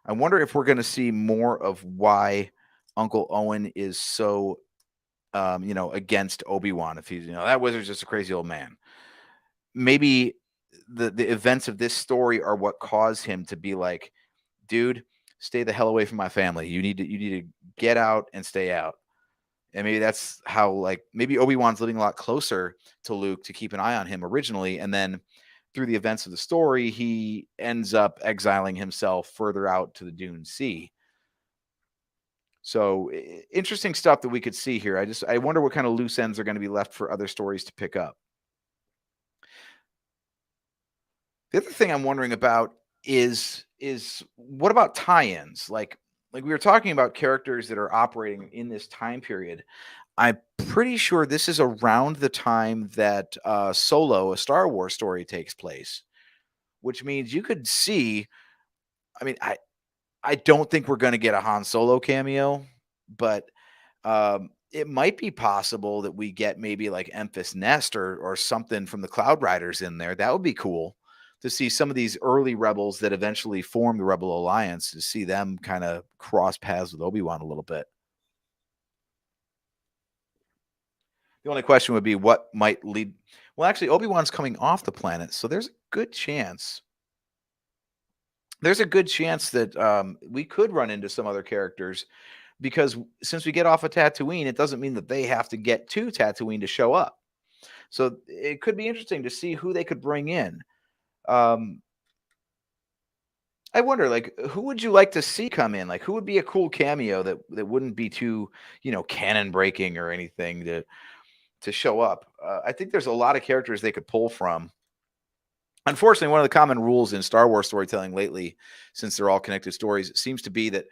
A: I wonder if we're going to see more of why Uncle Owen is so, against Obi-Wan. If he's, that wizard's just a crazy old man. Maybe the events of this story are what caused him to be like, dude, stay the hell away from my family. You need to get out and stay out. And maybe that's how, like, maybe Obi-Wan's living a lot closer to Luke to keep an eye on him originally. And then through the events of the story, he ends up exiling himself further out to the Dune Sea. So interesting stuff that we could see here. I wonder what kind of loose ends are going to be left for other stories to pick up. The other thing I'm wondering about is what about tie-ins? Like we were talking about characters that are operating in this time period. I'm pretty sure this is around the time that Solo, a Star Wars story, takes place, which means you could see. I mean, I don't think we're going to get a Han Solo cameo, but it might be possible that we get maybe like Emphas Nest or something from the Cloud Riders in there. That would be cool to see some of these early rebels that eventually form the Rebel Alliance, to see them kind of cross paths with Obi-Wan a little bit. The only question would be what might lead. Well, actually, Obi-Wan's coming off the planet, so there's a good chance. There's a good chance that we could run into some other characters, because since we get off of Tatooine, it doesn't mean that they have to get to Tatooine to show up. So it could be interesting to see who they could bring in. I wonder, like, who would you like to see come in? Like, who would be a cool cameo that wouldn't be too, canon breaking or anything to show up? I think there's a lot of characters they could pull from. Unfortunately, one of the common rules in Star Wars storytelling lately, since they're all connected stories, it seems to be that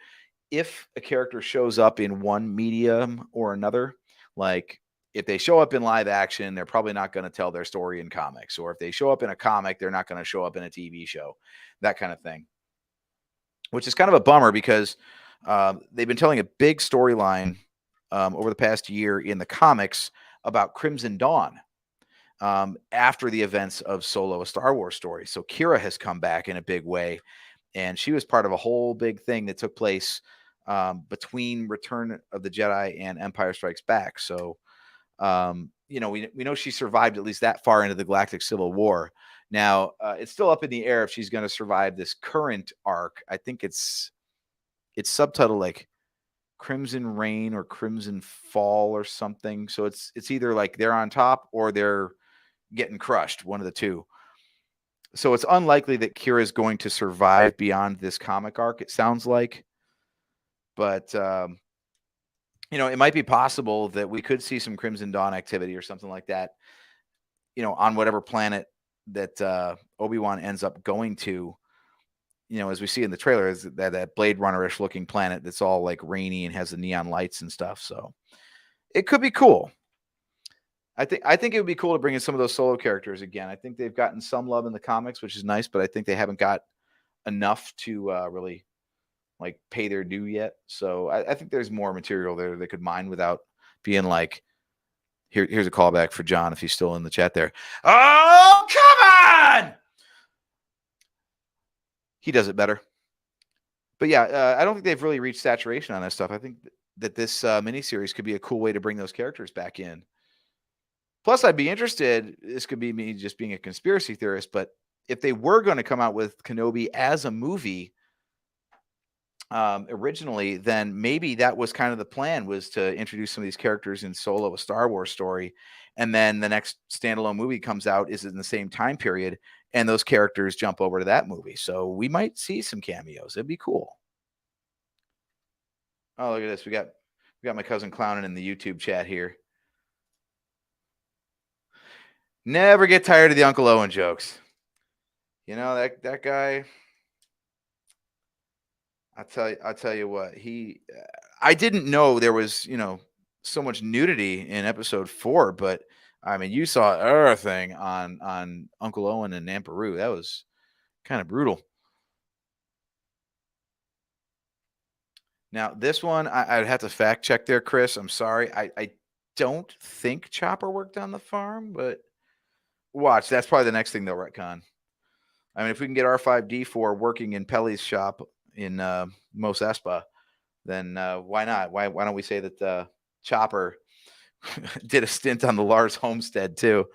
A: if a character shows up in one medium or another, like if they show up in live action, they're probably not going to tell their story in comics. Or if they show up in a comic, they're not going to show up in a TV show, that kind of thing, which is kind of a bummer because they've been telling a big storyline over the past year in the comics about Crimson Dawn after the events of Solo, a Star Wars story. So Kira has come back in a big way, and she was part of a whole big thing that took place between Return of the Jedi and Empire Strikes Back. So, we know she survived at least that far into the Galactic Civil War. Now, it's still up in the air if she's going to survive this current arc. I think it's subtitled like Crimson Reign or Crimson Fall or something. So it's either like they're on top or they're getting crushed, one of the two. So it's unlikely that Kira is going to survive beyond this comic arc, it sounds like. But it might be possible that we could see some Crimson Dawn activity or something like that, on whatever planet that Obi-Wan ends up going to. As we see in the trailer, is that Blade Runner-ish looking planet that's all like rainy and has the neon lights and stuff. So it could be cool. I think it would be cool to bring in some of those Solo characters again. I think they've gotten some love in the comics, which is nice, but I think they haven't got enough to really like pay their due yet. So I think there's more material there they could mine without being like, here's a callback for John if he's still in the chat there. Oh, come on! He does it better. But yeah, I don't think they've really reached saturation on that stuff. I think that this miniseries could be a cool way to bring those characters back in. Plus, I'd be interested, this could be me just being a conspiracy theorist, but if they were going to come out with Kenobi as a movie originally, then maybe that was kind of the plan, was to introduce some of these characters in Solo, a Star Wars story, and then the next standalone movie comes out is in the same time period, and those characters jump over to that movie. So we might see some cameos. It'd be cool. Oh, look at this. We got my cousin clowning in the YouTube chat here. Never get tired of the Uncle Owen jokes. That guy. I'll tell you what. I didn't know there was so much nudity in episode 4, but I mean, you saw everything on Uncle Owen and Namperu. That was kind of brutal. Now this one, I'd have to fact check there, Chris. I'm sorry. I don't think Chopper worked on the farm, but watch. That's probably the next thing they'll retcon. I mean, if we can get R5D4 working in Pelly's shop, in Mos Espa, then why not? Why don't we say that Chopper did a stint on the Lars homestead too?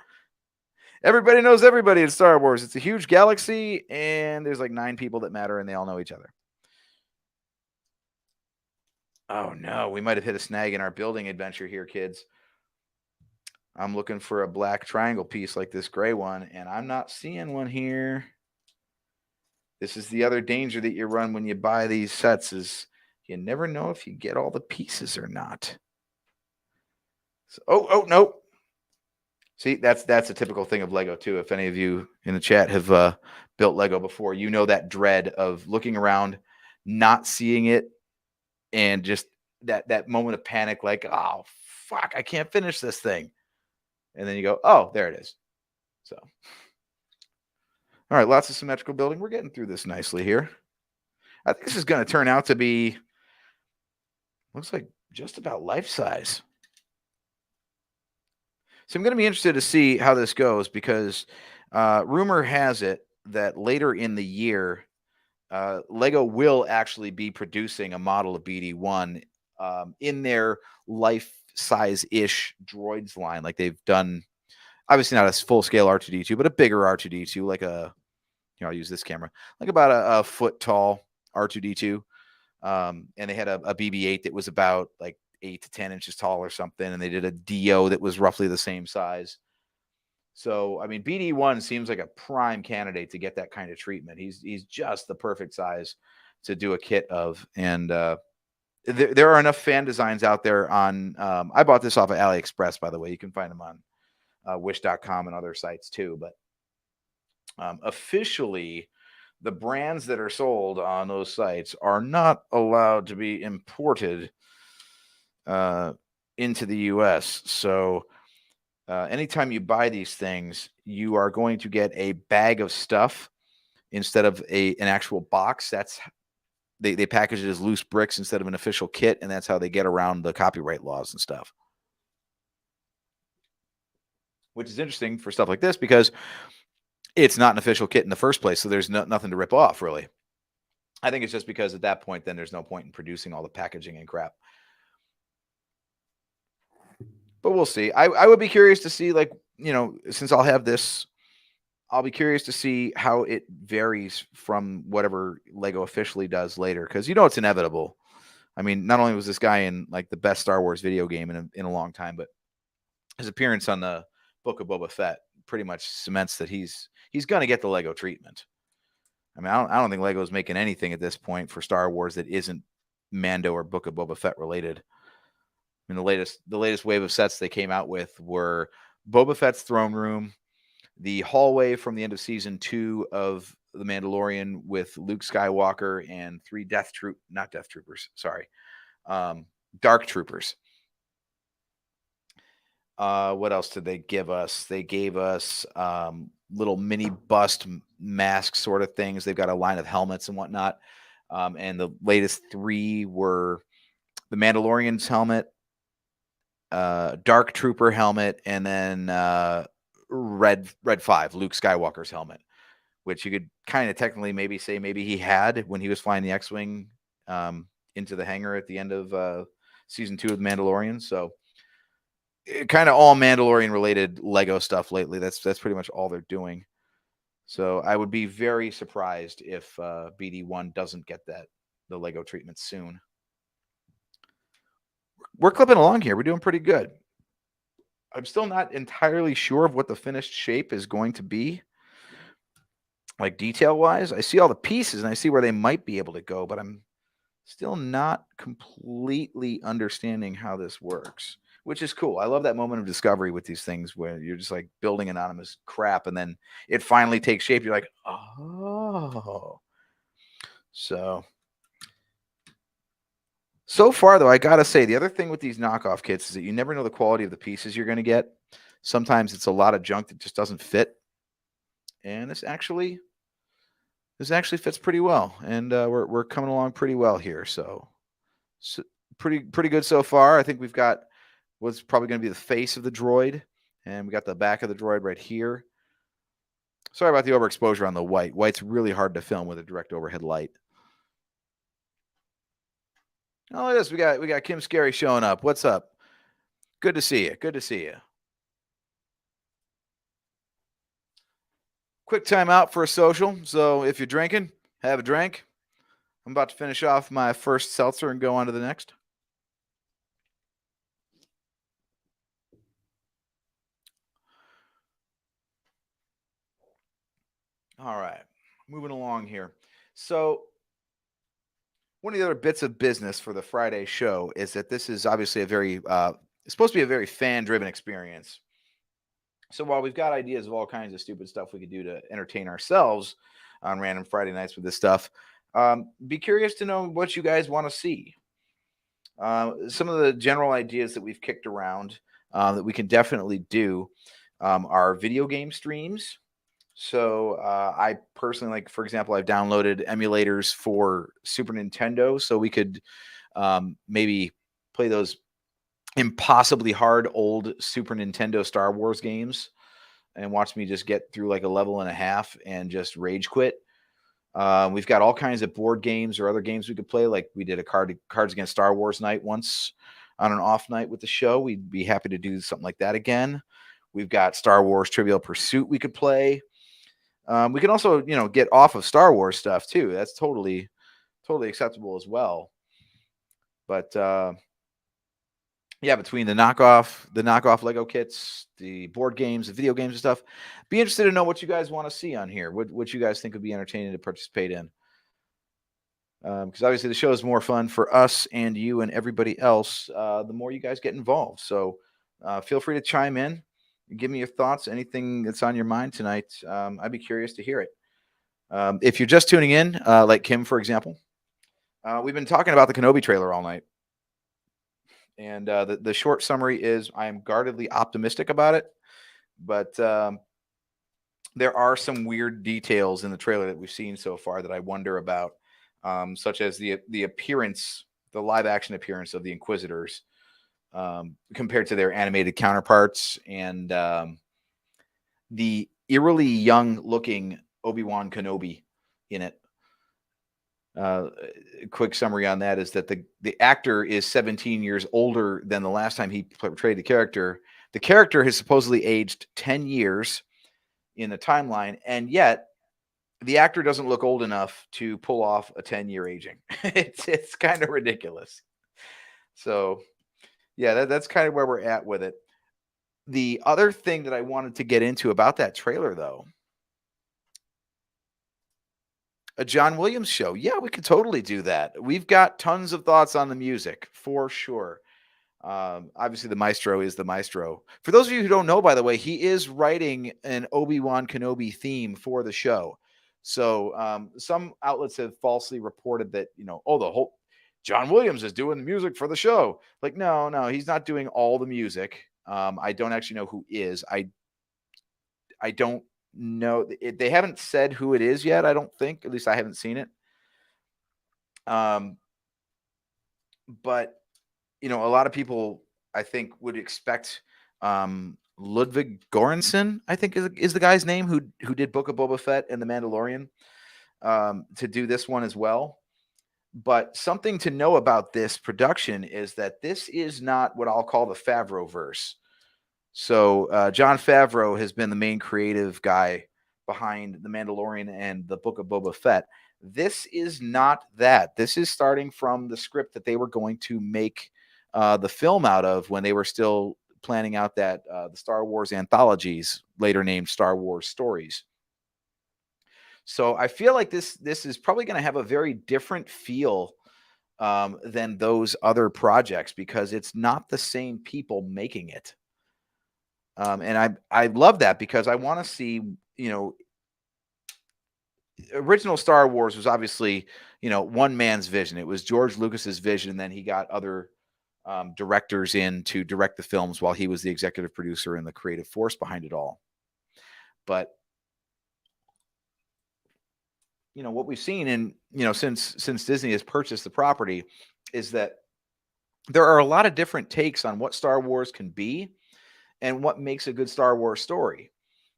A: Everybody knows everybody in Star Wars. It's a huge galaxy, and there's like 9 people that matter, and they all know each other. Oh no, we might have hit a snag in our building adventure here, kids. I'm looking for a black triangle piece like this gray one, and I'm not seeing one here. This is the other danger that you run when you buy these sets, is you never know if you get all the pieces or not. So, oh, nope. See, that's a typical thing of Lego too. If any of you in the chat have built Lego before, you know that dread of looking around, not seeing it, and just that moment of panic, like, oh fuck, I can't finish this thing. And then you go, oh, there it is. So, all right, lots of symmetrical building. We're getting through this nicely here. I think this is going to turn out to be, looks like just about life size. So I'm going to be interested to see how this goes, because rumor has it that later in the year, Lego will actually be producing a model of BD-1 in their life-size-ish droids line, like they've done. Obviously not a full-scale R2-D2, but a bigger R2-D2, like a, I'll use this camera, like about a foot tall R2-D2. And they had a BB-8 that was about like 8 to 10 inches tall or something, and they did a DO that was roughly the same size. So, I mean, BD-1 seems like a prime candidate to get that kind of treatment. He's just the perfect size to do a kit of. And there are enough fan designs out there on, I bought this off of AliExpress, by the way. You can find them on wish.com and other sites too. But officially, the brands that are sold on those sites are not allowed to be imported into the US. So anytime you buy these things, you are going to get a bag of stuff instead of an actual box. That's they package it as loose bricks instead of an official kit, and that's how they get around the copyright laws and stuff. Which is interesting for stuff like this, because it's not an official kit in the first place, so there's nothing to rip off, really. I think it's just because at that point, then there's no point in producing all the packaging and crap. But we'll see. I would be curious to see, like, since I'll have this, I'll be curious to see how it varies from whatever Lego officially does later, because it's inevitable. I mean, not only was this guy in like the best Star Wars video game in a long time, but his appearance on the Book of Boba Fett pretty much cements that he's going to get the Lego treatment. I mean, I don't think Lego is making anything at this point for Star Wars that isn't Mando or Book of Boba Fett related. I mean, the latest wave of sets they came out with were Boba Fett's throne room, the hallway from the end of season 2 of The Mandalorian with Luke Skywalker and 3 Dark Troopers. What else did they give us? They gave us little mini bust mask sort of things. They've got a line of helmets and whatnot. And the latest 3 were the Mandalorian's helmet, Dark Trooper helmet, and then Red 5, Luke Skywalker's helmet, which you could kind of technically maybe say maybe he had when he was flying the X-Wing into the hangar at the end of season 2 of Mandalorian. So kind of all Mandalorian related Lego stuff lately. That's pretty much all they're doing. So I would be very surprised if BD-1 doesn't get the Lego treatment soon. We're clipping along here. We're doing pretty good. I'm still not entirely sure of what the finished shape is going to be, like detail-wise. I see all the pieces and I see where they might be able to go, but I'm still not completely understanding how this works, which is cool. I love that moment of discovery with these things where you're just like building anonymous crap and then it finally takes shape. You're like, oh. So far, though, I got to say, the other thing with these knockoff kits is that you never know the quality of the pieces you're going to get. Sometimes it's a lot of junk that just doesn't fit. And this actually fits pretty well. And we're coming along pretty well here. So pretty good so far. I think we've got what's probably going to be the face of the droid. And we got the back of the droid right here. Sorry about the overexposure on the white. White's really hard to film with a direct overhead light. Oh, yes, we got Kim Scary showing up. What's up? Good to see you. Good to see you. Quick time out for a social. So if you're drinking, have a drink. I'm about to finish off my first seltzer and go on to the next. All right, moving along here. So one of the other bits of business for the Friday show is that this is obviously a very it's supposed to be a very fan-driven experience. So while we've got ideas of all kinds of stupid stuff we could do to entertain ourselves on random Friday nights with this stuff, be curious to know what you guys want to see. Some of the general ideas that we've kicked around that we can definitely do are video game streams. So I personally, like, for example, I've downloaded emulators for Super Nintendo, so we could maybe play those impossibly hard old Super Nintendo Star Wars games and watch me just get through like a level and a half and just rage quit. We've got all kinds of board games or other games we could play. Like we did a Cards Against Star Wars night once on an off night with the show. We'd be happy to do something like that again. We've got Star Wars Trivial Pursuit we could play. We can also, get off of Star Wars stuff too. That's totally acceptable as well. But yeah, between the knockoff Lego kits, the board games, the video games and stuff, be interested to know what you guys want to see on here. What you guys think would be entertaining to participate in. Because obviously the show is more fun for us and you and everybody else, the more you guys get involved. So feel free to chime in, give me your thoughts, anything that's on your mind tonight. I'd be curious to hear it. If you're just tuning in, like Kim, for example, we've been talking about the Kenobi trailer all night. And the short summary is I am guardedly optimistic about it, but there are some weird details in the trailer that we've seen so far that I wonder about, such as the appearance, the live action appearance of the Inquisitors compared to their animated counterparts, and the eerily young looking Obi-Wan Kenobi in it. Quick summary on that is that the actor is 17 years older than the last time he portrayed the character. The character has supposedly aged 10 years in the timeline, and yet the actor doesn't look old enough to pull off a 10-year aging. It's kind of ridiculous. So yeah, that's kind of where we're at with it. The other thing that I wanted to get into about that trailer, though, a John Williams show. Yeah, we could totally do that. We've got tons of thoughts on the music for sure. Obviously, the maestro is the maestro. For those of you who don't know, by the way, he is writing an Obi-Wan Kenobi theme for the show. So some outlets have falsely reported that, oh, the whole John Williams is doing the music for the show. Like, no, he's not doing all the music. I don't actually know who is. I don't know. They haven't said who it is yet, I don't think. At least I haven't seen it. But a lot of people, I think, would expect Ludwig Göransson, I think is the guy's name, who did Book of Boba Fett and The Mandalorian, to do this one as well. But something to know about this production is that this is not what I'll call the Favreau verse. So Jon Favreau has been the main creative guy behind The Mandalorian and the Book of Boba Fett. This is not that. This is starting from the script that they were going to make the film out of when they were still planning out that the Star Wars anthologies, later named Star Wars Stories. So I feel like this is probably going to have a very different feel than those other projects because it's not the same people making it. And I love that because I want to see, original Star Wars was obviously, one man's vision. It was George Lucas's vision, and then he got other directors in to direct the films while he was the executive producer and the creative force behind it all. But what we've seen in since Disney has purchased the property is that there are a lot of different takes on what Star Wars can be and what makes a good Star Wars story.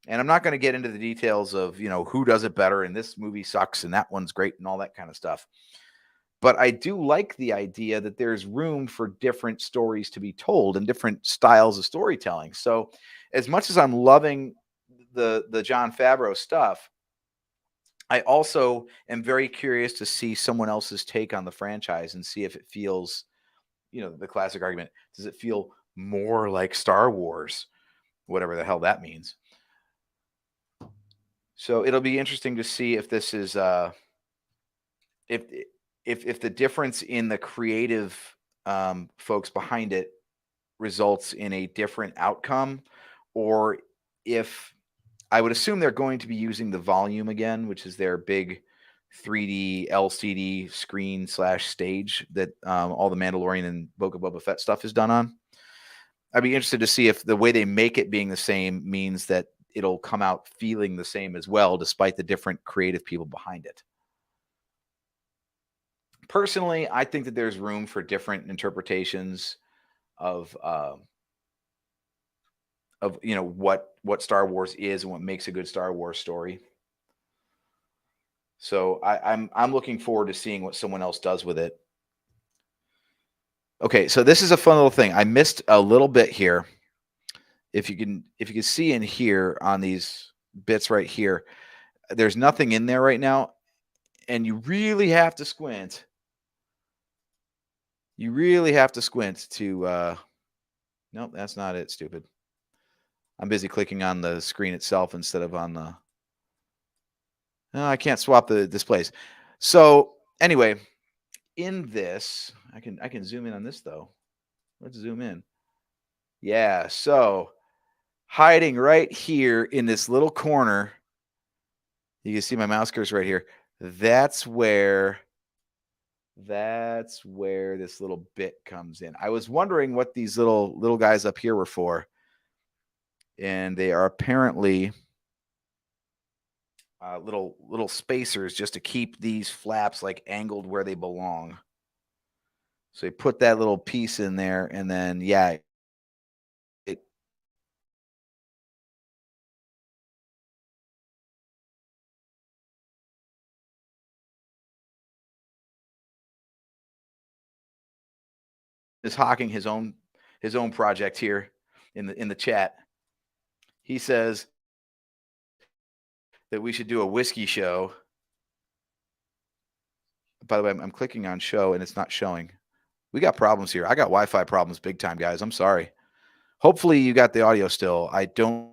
A: And I'm not going to get into the details of who does it better and this movie sucks and that one's great and all that kind of stuff. But I do like the idea that there's room for different stories to be told and different styles of storytelling. So, as much as I'm loving the Jon Favreau stuff, I also am very curious to see someone else's take on the franchise and see if it feels, the classic argument, does it feel more like Star Wars? Whatever the hell that means. So it'll be interesting to see if this is if if the difference in the creative folks behind it results in a different outcome, or if I would assume they're going to be using the volume again, which is their big 3D LCD screen / stage that all the Mandalorian and Book of Boba Fett stuff is done on. I'd be interested to see if the way they make it being the same means that it'll come out feeling the same as well, despite the different creative people behind it. Personally, I think that there's room for different interpretations of what Star Wars is and what makes a good Star Wars story. So I'm looking forward to seeing what someone else does with it. Okay, so this is a fun little thing. I missed a little bit here. If you can see in here on these bits right here, there's nothing in there right now, and you really have to squint. You really have to squint to nope, that's not it, stupid. I'm busy clicking on the screen itself instead of on the no, I can't swap the displays. So anyway, in this, I can zoom in on this though. Let's zoom in. Yeah, so hiding right here in this little corner, you can see my mouse cursor right here. That's where this little bit comes in. I was wondering what these little guys up here were for, and they are apparently little spacers just to keep these flaps like angled where they belong. So you put that little piece in there, and then it is hawking his own project here in the chat. He says that we should do a whiskey show. By the way, I'm clicking on show and it's not showing. We got problems here. I got Wi-Fi problems big time, guys. I'm sorry. Hopefully you got the audio still. I don't.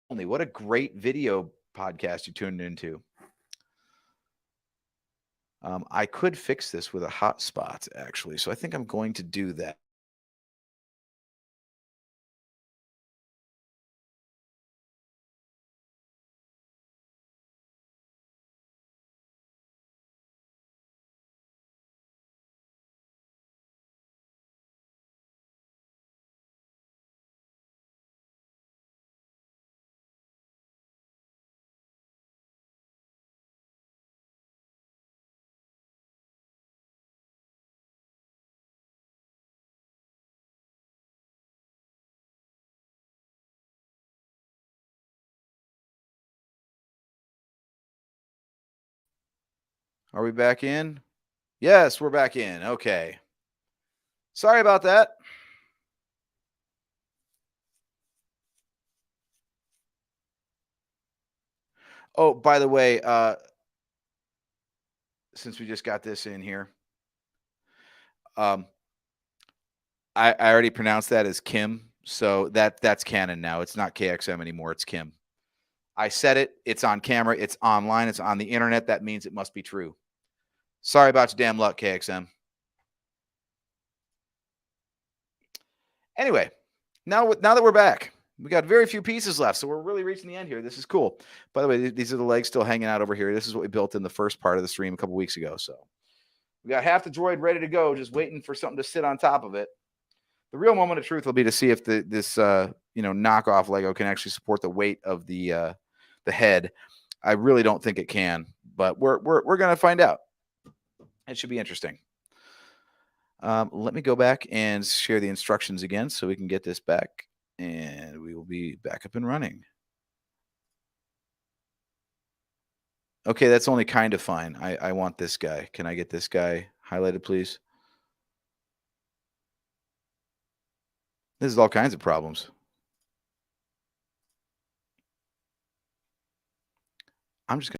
A: What a great video podcast you tuned into. I could fix this with a hotspot, actually. So I think I'm going to do that. Are we back in? Yes, we're back in. Okay. Sorry about that. Oh, by the way, since we just got this in here, I already pronounced that as Kim, so that's canon now. It's not KXM anymore. It's Kim. I said it. It's on camera. It's online. It's on the internet. That means it must be true. Sorry about your damn luck, KXM. Anyway, now that we're back, we got very few pieces left, so we're really reaching the end here. This is cool. By the way, these are the legs still hanging out over here. This is what we built in the first part of the stream a couple weeks ago. So we got half the droid ready to go, just waiting for something to sit on top of it. The real moment of truth will be to see if this knockoff Lego can actually support the weight of the head. I really don't think it can, but we're gonna find out. It should be interesting. Let me go back and share the instructions again so we can get this back, and we will be back up and running. Okay, that's only kind of fine. I want this guy. Can I get this guy highlighted, please? This is all kinds of problems. I'm just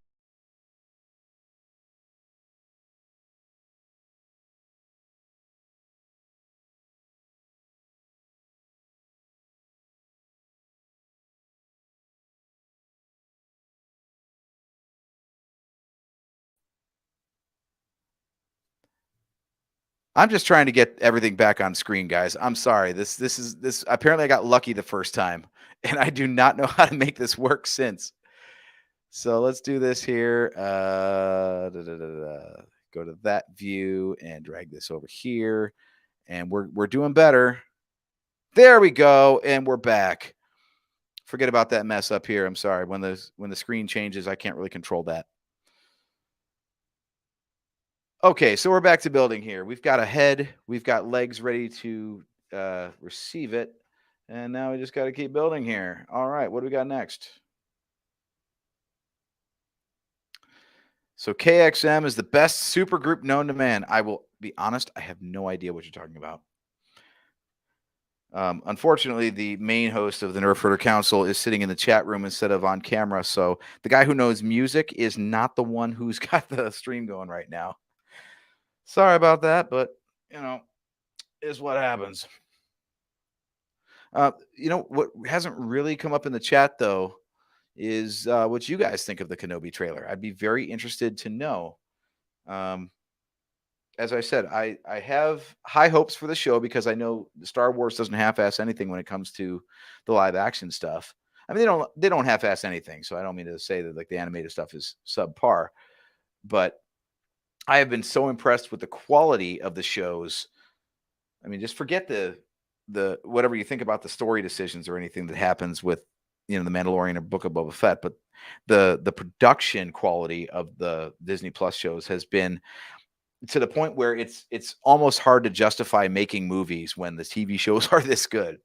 A: I'm just trying to get everything back on screen, guys. I'm sorry. This apparently I got lucky the first time, and I do not know how to make this work since. So let's do this here. Go to that view and drag this over here, and we're doing better. There we go, and we're back. Forget about that mess up here. I'm sorry. When the screen changes, I can't really control that. Okay, so we're back to building here. We've got a head, we've got legs ready to receive it, and now we just got to keep building here. All right, what do we got next? So KXM is the best supergroup known to man. I will be honest, I have no idea what you're talking about. Unfortunately, the main host of the Nerf Herder Council is sitting in the chat room instead of on camera. So the guy who knows music is not the one who's got the stream going right now. Sorry about that, but you know, is what happens. What hasn't really come up in the chat though is what you guys think of the Kenobi trailer. I'd be very interested to know. Um, as I said, I have high hopes for the show because I know Star Wars doesn't half-ass anything when it comes to the live action stuff. I mean, they don't half-ass anything, so I don't mean to say that like the animated stuff is subpar, but I have been so impressed with the quality of the shows. I mean, just forget the whatever you think about the story decisions or anything that happens with the Mandalorian or Book of Boba Fett, but the production quality of the Disney Plus shows has been to the point where it's almost hard to justify making movies when the TV shows are this good.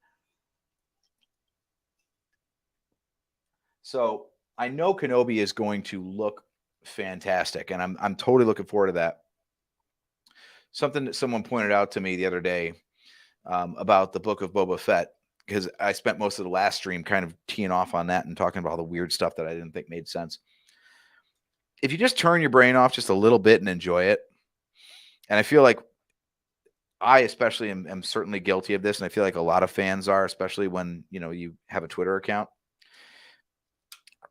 A: So I know Kenobi is going to look fantastic, and I'm totally looking forward to that. Something that someone pointed out to me the other day about the Book of Boba Fett, because I spent most of the last stream kind of teeing off on that and talking about all the weird stuff that I didn't think made sense. If you just turn your brain off just a little bit and enjoy it, and I feel like I especially am certainly guilty of this, and I feel like a lot of fans are, especially when you have a Twitter account.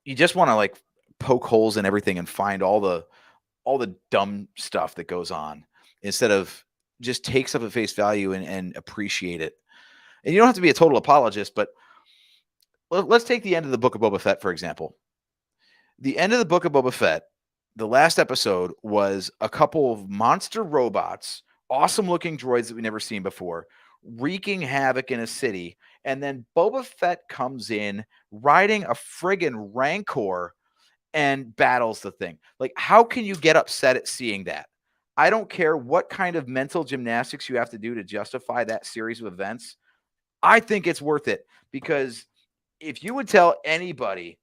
A: You just want to like poke holes in everything and find all the dumb stuff that goes on instead of just take stuff at face value and appreciate it. And you don't have to be a total apologist, but let's take the end of the Book of Boba Fett, for example. The end of the Book of Boba Fett, the last episode was a couple of monster robots, awesome looking droids that we've never seen before, wreaking havoc in a city. And then Boba Fett comes in riding a friggin' Rancor and battles the thing. Like, how can you get upset at seeing that? I don't care what kind of mental gymnastics you have to do to justify that series of events. I think it's worth it because if you would tell anybody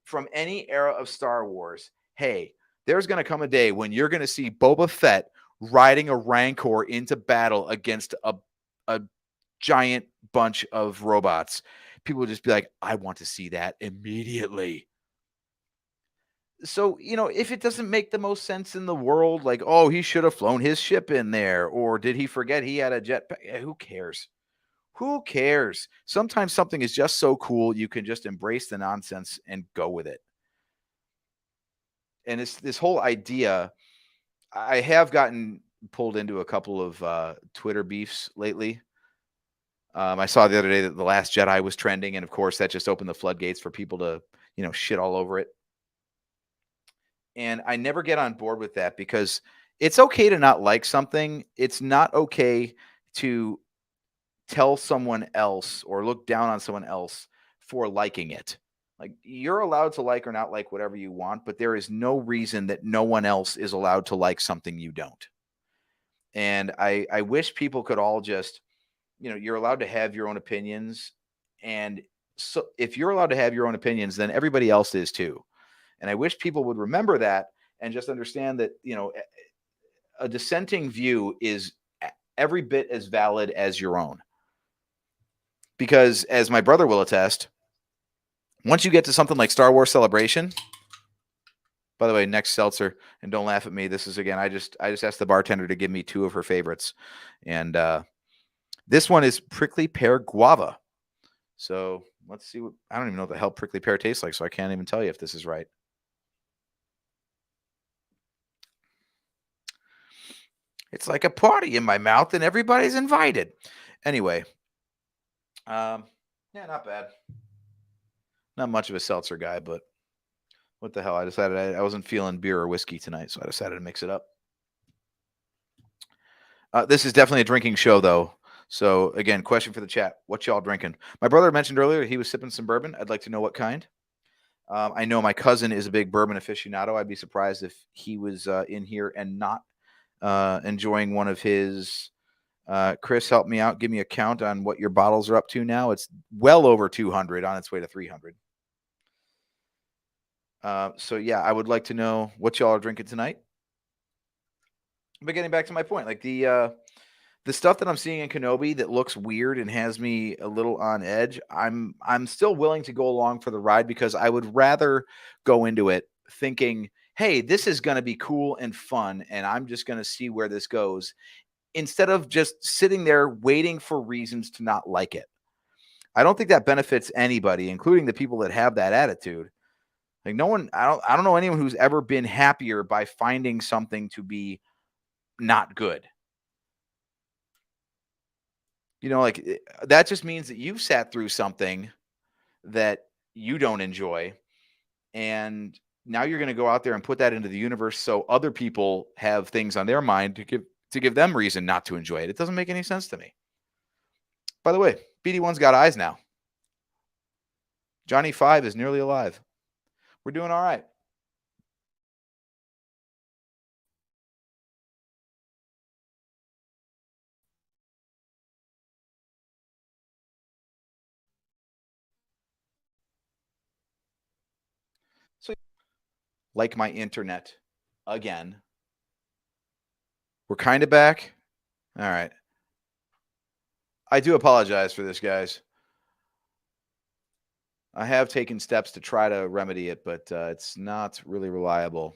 A: from any era of Star Wars, hey, there's going to come a day when you're going to see Boba Fett riding a Rancor into battle against a giant bunch of robots, people would just be like, I want to see that immediately. So, if it doesn't make the most sense in the world, like, oh, he should have flown his ship in there, or did he forget he had a jetpack? Who cares? Who cares? Sometimes something is just so cool, you can just embrace the nonsense and go with it. And it's this whole idea. I have gotten pulled into a couple of Twitter beefs lately. I saw the other day that The Last Jedi was trending, and of course, that just opened the floodgates for people to, shit all over it. And I never get on board with that because it's okay to not like something. It's not okay to tell someone else or look down on someone else for liking it. Like, you're allowed to like or not like whatever you want, but there is no reason that no one else is allowed to like something you don't. And I wish people could all just, you're allowed to have your own opinions. And so if you're allowed to have your own opinions, then everybody else is too. And I wish people would remember that and just understand that, a dissenting view is every bit as valid as your own. Because as my brother will attest, once you get to something like Star Wars Celebration, by the way, next seltzer, and don't laugh at me. This is again, I just asked the bartender to give me 2 of her favorites, and this one is prickly pear guava. So let's see. I don't even know what the hell prickly pear tastes like, so I can't even tell you if this is right. It's like a party in my mouth, and everybody's invited. Anyway, yeah, not bad. Not much of a seltzer guy, but what the hell? I decided I wasn't feeling beer or whiskey tonight, so I decided to mix it up. This is definitely a drinking show, though. So, again, question for the chat. What y'all drinking? My brother mentioned earlier he was sipping some bourbon. I'd like to know what kind. I know my cousin is a big bourbon aficionado. I'd be surprised if he was in here and not enjoying one of his. Chris, help me out. Give me a count on what your bottles are up to now. It's well over 200, on its way to 300. So, yeah, I would like to know what y'all are drinking tonight. But getting back to my point, like the stuff that I'm seeing in Kenobi that looks weird and has me a little on edge, I'm still willing to go along for the ride because I would rather go into it thinking, hey, this is going to be cool and fun, and I'm just going to see where this goes, instead of just sitting there waiting for reasons to not like it. I don't think that benefits anybody, including the people that have that attitude. Like no one, I don't know anyone who's ever been happier by finding something to be not good. Like that just means that you've sat through something that you don't enjoy, and now you're going to go out there and put that into the universe so other people have things on their mind to give them reason not to enjoy it. It doesn't make any sense to me. By the way, BD-1's got eyes now. Johnny 5 is nearly alive. We're doing all right. So, like my internet again. We're kind of back. All right. I do apologize for this, guys. I have taken steps to try to remedy it, but it's not really reliable.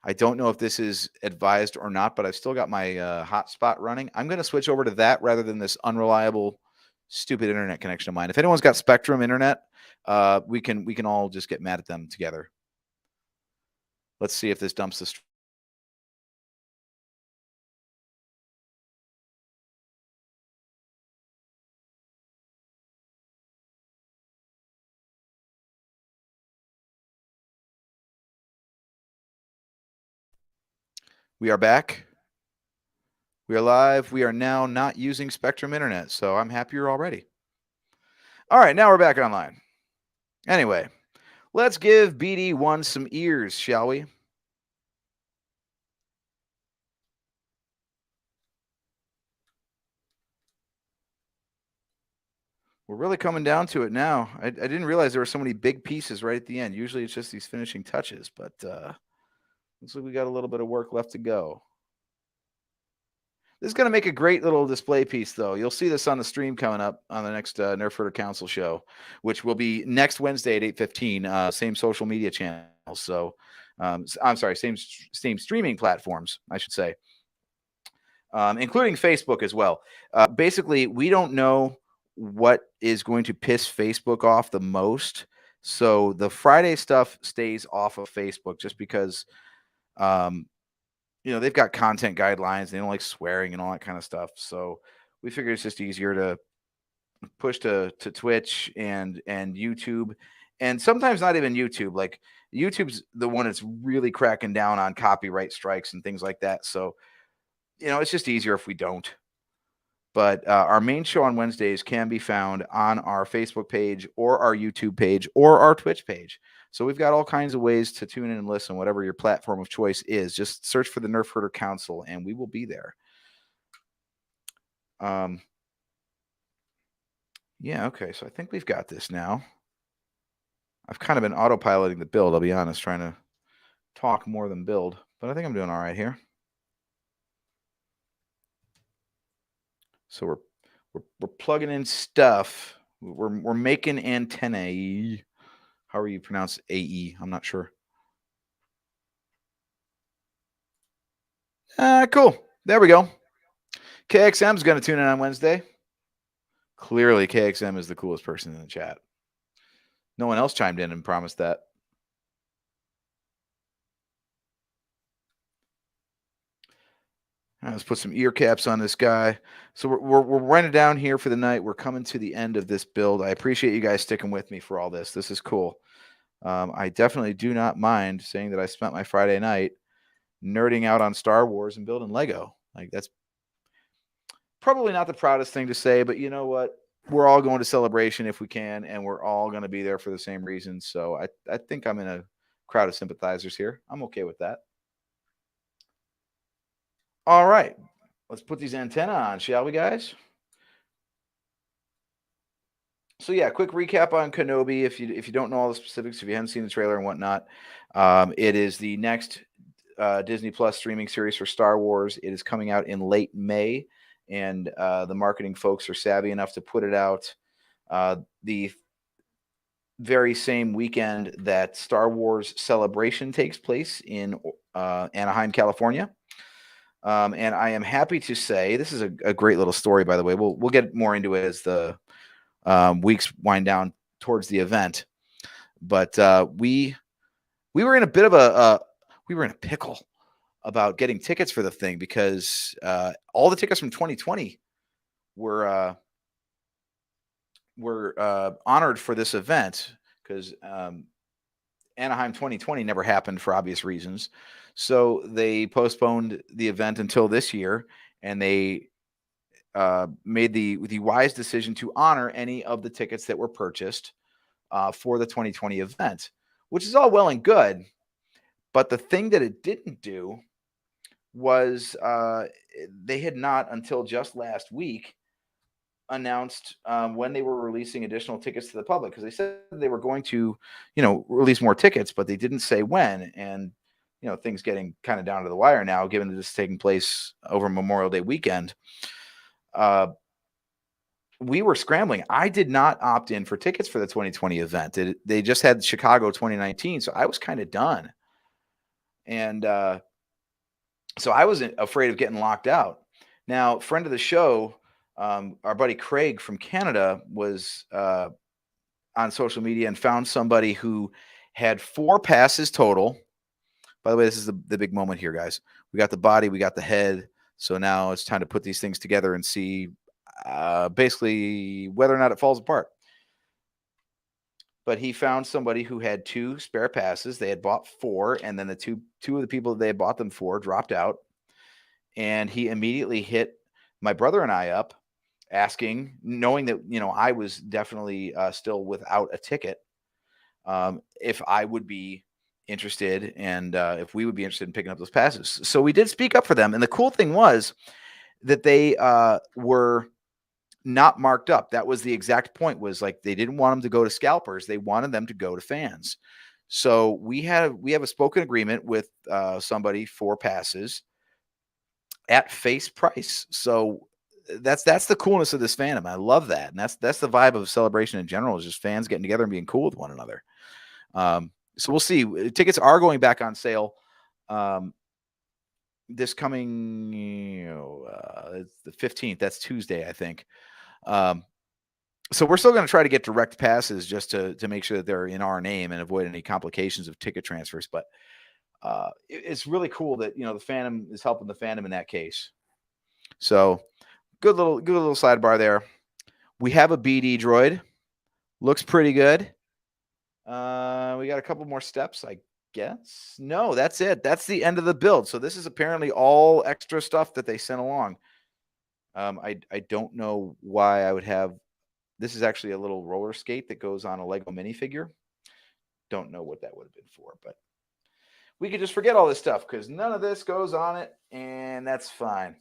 A: I don't know if this is advised or not, but I've still got my hotspot running. I'm going to switch over to that rather than this unreliable, stupid internet connection of mine. If anyone's got Spectrum internet, we can all just get mad at them together. Let's see if this dumps the. We are back. We are live. We are now not using Spectrum internet, so I'm happier already. All right, now we're back online. Anyway, let's give BD-1 some ears, shall we? We're really coming down to it now. I didn't realize there were so many big pieces right at the end. Usually it's just these finishing touches, but looks like we got a little bit of work left to go. This is going to make a great little display piece, though. You'll see this on the stream coming up on the next Nerf Herder Council show, which will be next Wednesday at 8:15. Same social media channels. So, I'm sorry, same streaming platforms, I should say, including Facebook as well. Basically, we don't know what is going to piss Facebook off the most. So the Friday stuff stays off of Facebook just because they've got content guidelines. They don't like swearing and all that kind of stuff. So we figure it's just easier to push to Twitch and YouTube, and sometimes not even YouTube. Like YouTube's the one that's really cracking down on copyright strikes and things like that. So it's just easier if we don't. But our main show on Wednesdays can be found on our Facebook page or our YouTube page or our Twitch page. So we've got all kinds of ways to tune in and listen, whatever your platform of choice is. Just search for the Nerf Herder Council, and we will be there. Yeah, okay. So I think we've got this now. I've kind of been autopiloting the build, I'll be honest, trying to talk more than build, but I think I'm doing all right here. So we're plugging in stuff. We're making antennae. How are you pronounce AE? I'm not sure. Cool. There we go. KXM's going to tune in on Wednesday. Clearly, KXM is the coolest person in the chat. No one else chimed in and promised that. Let's put some ear caps on this guy. So we're running down here for the night. We're coming to the end of this build. I appreciate you guys sticking with me for all this. This is cool. I definitely do not mind saying that I spent my Friday night nerding out on Star Wars and building Lego. Like, that's probably not the proudest thing to say, but you know what? We're all going to Celebration if we can, and we're all going to be there for the same reasons. So I think I'm in a crowd of sympathizers here. I'm okay with that. All right. Let's put these antennae on, shall we, guys? So yeah, quick recap on Kenobi. If you don't know all the specifics, if you haven't seen the trailer and whatnot, it is the next Disney Plus streaming series for Star Wars. It is coming out in late May, and the marketing folks are savvy enough to put it out the very same weekend that Star Wars Celebration takes place in Anaheim, California. And I am happy to say this is a great little story, by the way. We'll get more into it as the weeks wind down towards the event. But we were in a bit of we were in a pickle about getting tickets for the thing because all the tickets from 2020 were honored for this event because Anaheim 2020 never happened for obvious reasons. So they postponed the event until this year, and they made the wise decision to honor any of the tickets that were purchased for the 2020 event, which is all well and good. But the thing that it didn't do was they had not until just last week announced when they were releasing additional tickets to the public, because they said they were going to, release more tickets, but they didn't say when. And, things getting kind of down to the wire now, given that this is taking place over Memorial Day weekend. We were scrambling. I did not opt in for tickets for the 2020 event. They just had Chicago 2019, so I was kind of done. And so I wasn't afraid of getting locked out. Now, friend of the show, our buddy Craig from Canada, was on social media and found somebody who had 4 passes total. By the way, this is the big moment here, guys. We got the body, we got the head. So now it's time to put these things together and see basically whether or not it falls apart. But he found somebody who had 2 spare passes. They had bought 4, and then the two of the people that they had bought them for dropped out. And he immediately hit my brother and I up, asking, knowing that, I was definitely still without a ticket, if I would be interested and if we would be interested in picking up those passes. So we did speak up for them. And the cool thing was that they were not marked up. That was the exact point, was like, they didn't want them to go to scalpers. They wanted them to go to fans. So we have a spoken agreement with somebody for passes at face price. So that's the coolness of this fandom. I love that. And that's the vibe of Celebration in general, is just fans getting together and being cool with one another. So we'll see. Tickets are going back on sale this coming, it's the 15th. That's Tuesday, I think. So we're still going to try to get direct passes just to make sure that they're in our name and avoid any complications of ticket transfers. But it's really cool that, the fandom is helping the fandom in that case. So good little sidebar there. We have a BD droid. Looks pretty good. We got a couple more steps, I guess. No, that's it. That's the end of the build. So this is apparently all extra stuff that they sent along. I don't know why I would have. This is actually a little roller skate that goes on a Lego minifigure. Don't know what that would have been for, but we could just forget all this stuff because none of this goes on it, and that's fine.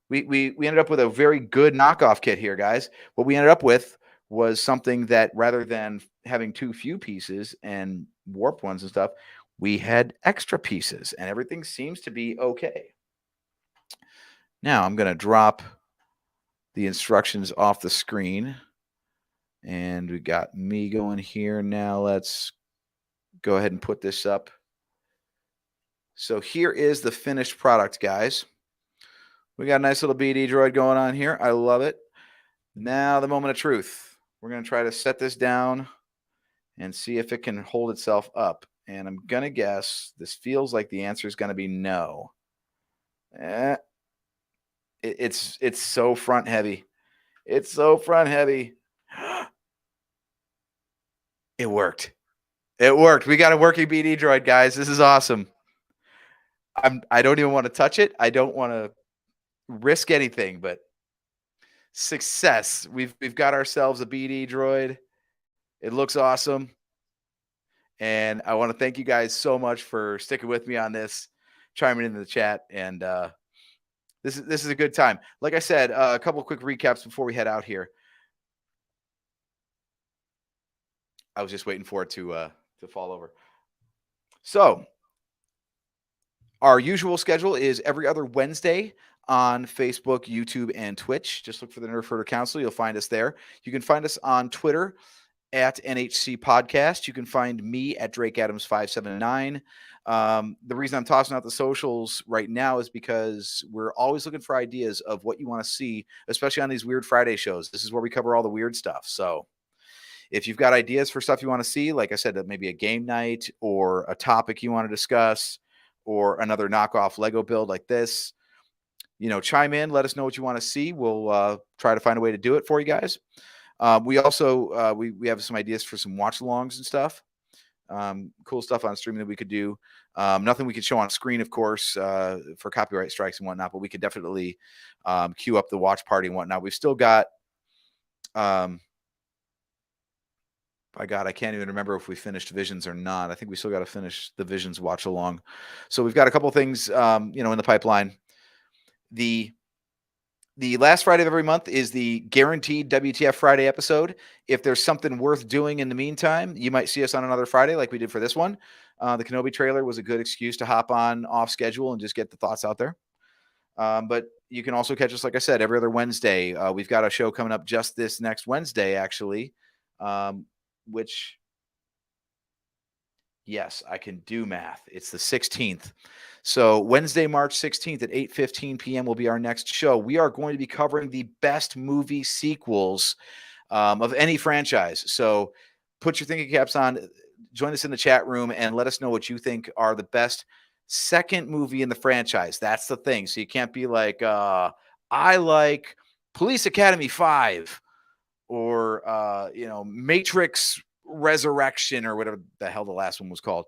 A: We ended up with a very good knockoff kit here, guys. What we ended up with was something that rather than having too few pieces and warped ones and stuff, we had extra pieces and everything seems to be okay. Now I'm going to drop the instructions off the screen and we got me going here. Now let's go ahead and put this up. So here is the finished product, guys. We got a nice little BD droid going on here. I love it. Now the moment of truth. We're going to try to set this down and see if it can hold itself up. And I'm going to guess this feels like the answer is going to be no. It's so front heavy. It's so front heavy. It worked. It worked. We got a working BD droid, guys. This is awesome. I don't even want to touch it. I don't want to risk anything, but success. We've got ourselves a BD droid. It looks awesome. And I want to thank you guys so much for sticking with me on this, chiming into the chat. And this is a good time. Like I said, a couple of quick recaps before we head out here. I was just waiting for it to fall over. So our usual schedule is every other Wednesday on Facebook, YouTube, and Twitch. Just look for the Nerf Herder Council. You'll find us there. You can find us on Twitter at NHC Podcast. You can find me at Drake Adams 579. The reason I'm tossing out the socials right now is because we're always looking for ideas of what you want to see, especially on these Weird Friday shows. This is where we cover all the weird stuff. So if you've got ideas for stuff you want to see, like I said, maybe a game night or a topic you want to discuss or another knockoff Lego build like this, chime in, let us know what you want to see. We'll try to find a way to do it for you guys. We also, we have some ideas for some watch alongs and stuff. Cool stuff on streaming that we could do. Nothing we could show on screen, of course, for copyright strikes and whatnot, but we could definitely queue up the watch party and whatnot. We've still got, by God, I can't even remember if we finished Visions or not. I think we still got to finish the Visions watch along. So we've got a couple of things, in the pipeline. The last Friday of every month is the guaranteed WTF Friday episode. If there's something worth doing in the meantime, you might see us on another Friday like we did for this one. The Kenobi trailer was a good excuse to hop on off schedule and just get the thoughts out there. But you can also catch us, like I said, every other Wednesday. We've got a show coming up just this next Wednesday, actually, which, yes, I can do math. It's the 16th. So Wednesday, March 16th at 8:15 p.m. will be our next show. We are going to be covering the best movie sequels of any franchise. So put your thinking caps on, join us in the chat room, and let us know what you think are the best second movie in the franchise. That's the thing. So you can't be like, I like Police Academy 5 or, Matrix Resurrection or whatever the hell the last one was called.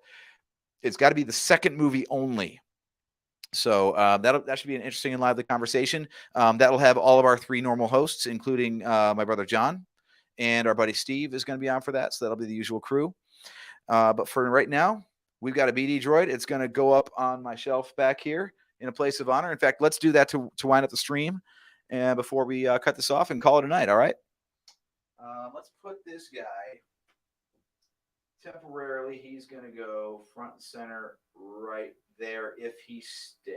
A: It's got to be the second movie only. So that should be an interesting and lively conversation. That'll have all of our three normal hosts, including my brother John, and our buddy Steve is going to be on for that. So that'll be the usual crew. But for right now, we've got a BD droid. It's going to go up on my shelf back here in a place of honor. In fact, let's do that to wind up the stream and before we cut this off and call it a night. All right. Let's put this guy temporarily. He's going to go front and center right there if he stays.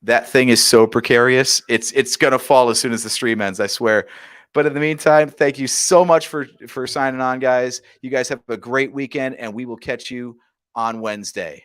A: That thing is so precarious. It's going to fall as soon as the stream ends, I swear. But in the meantime, thank you so much for signing on, guys. You guys have a great weekend, and we will catch you on Wednesday.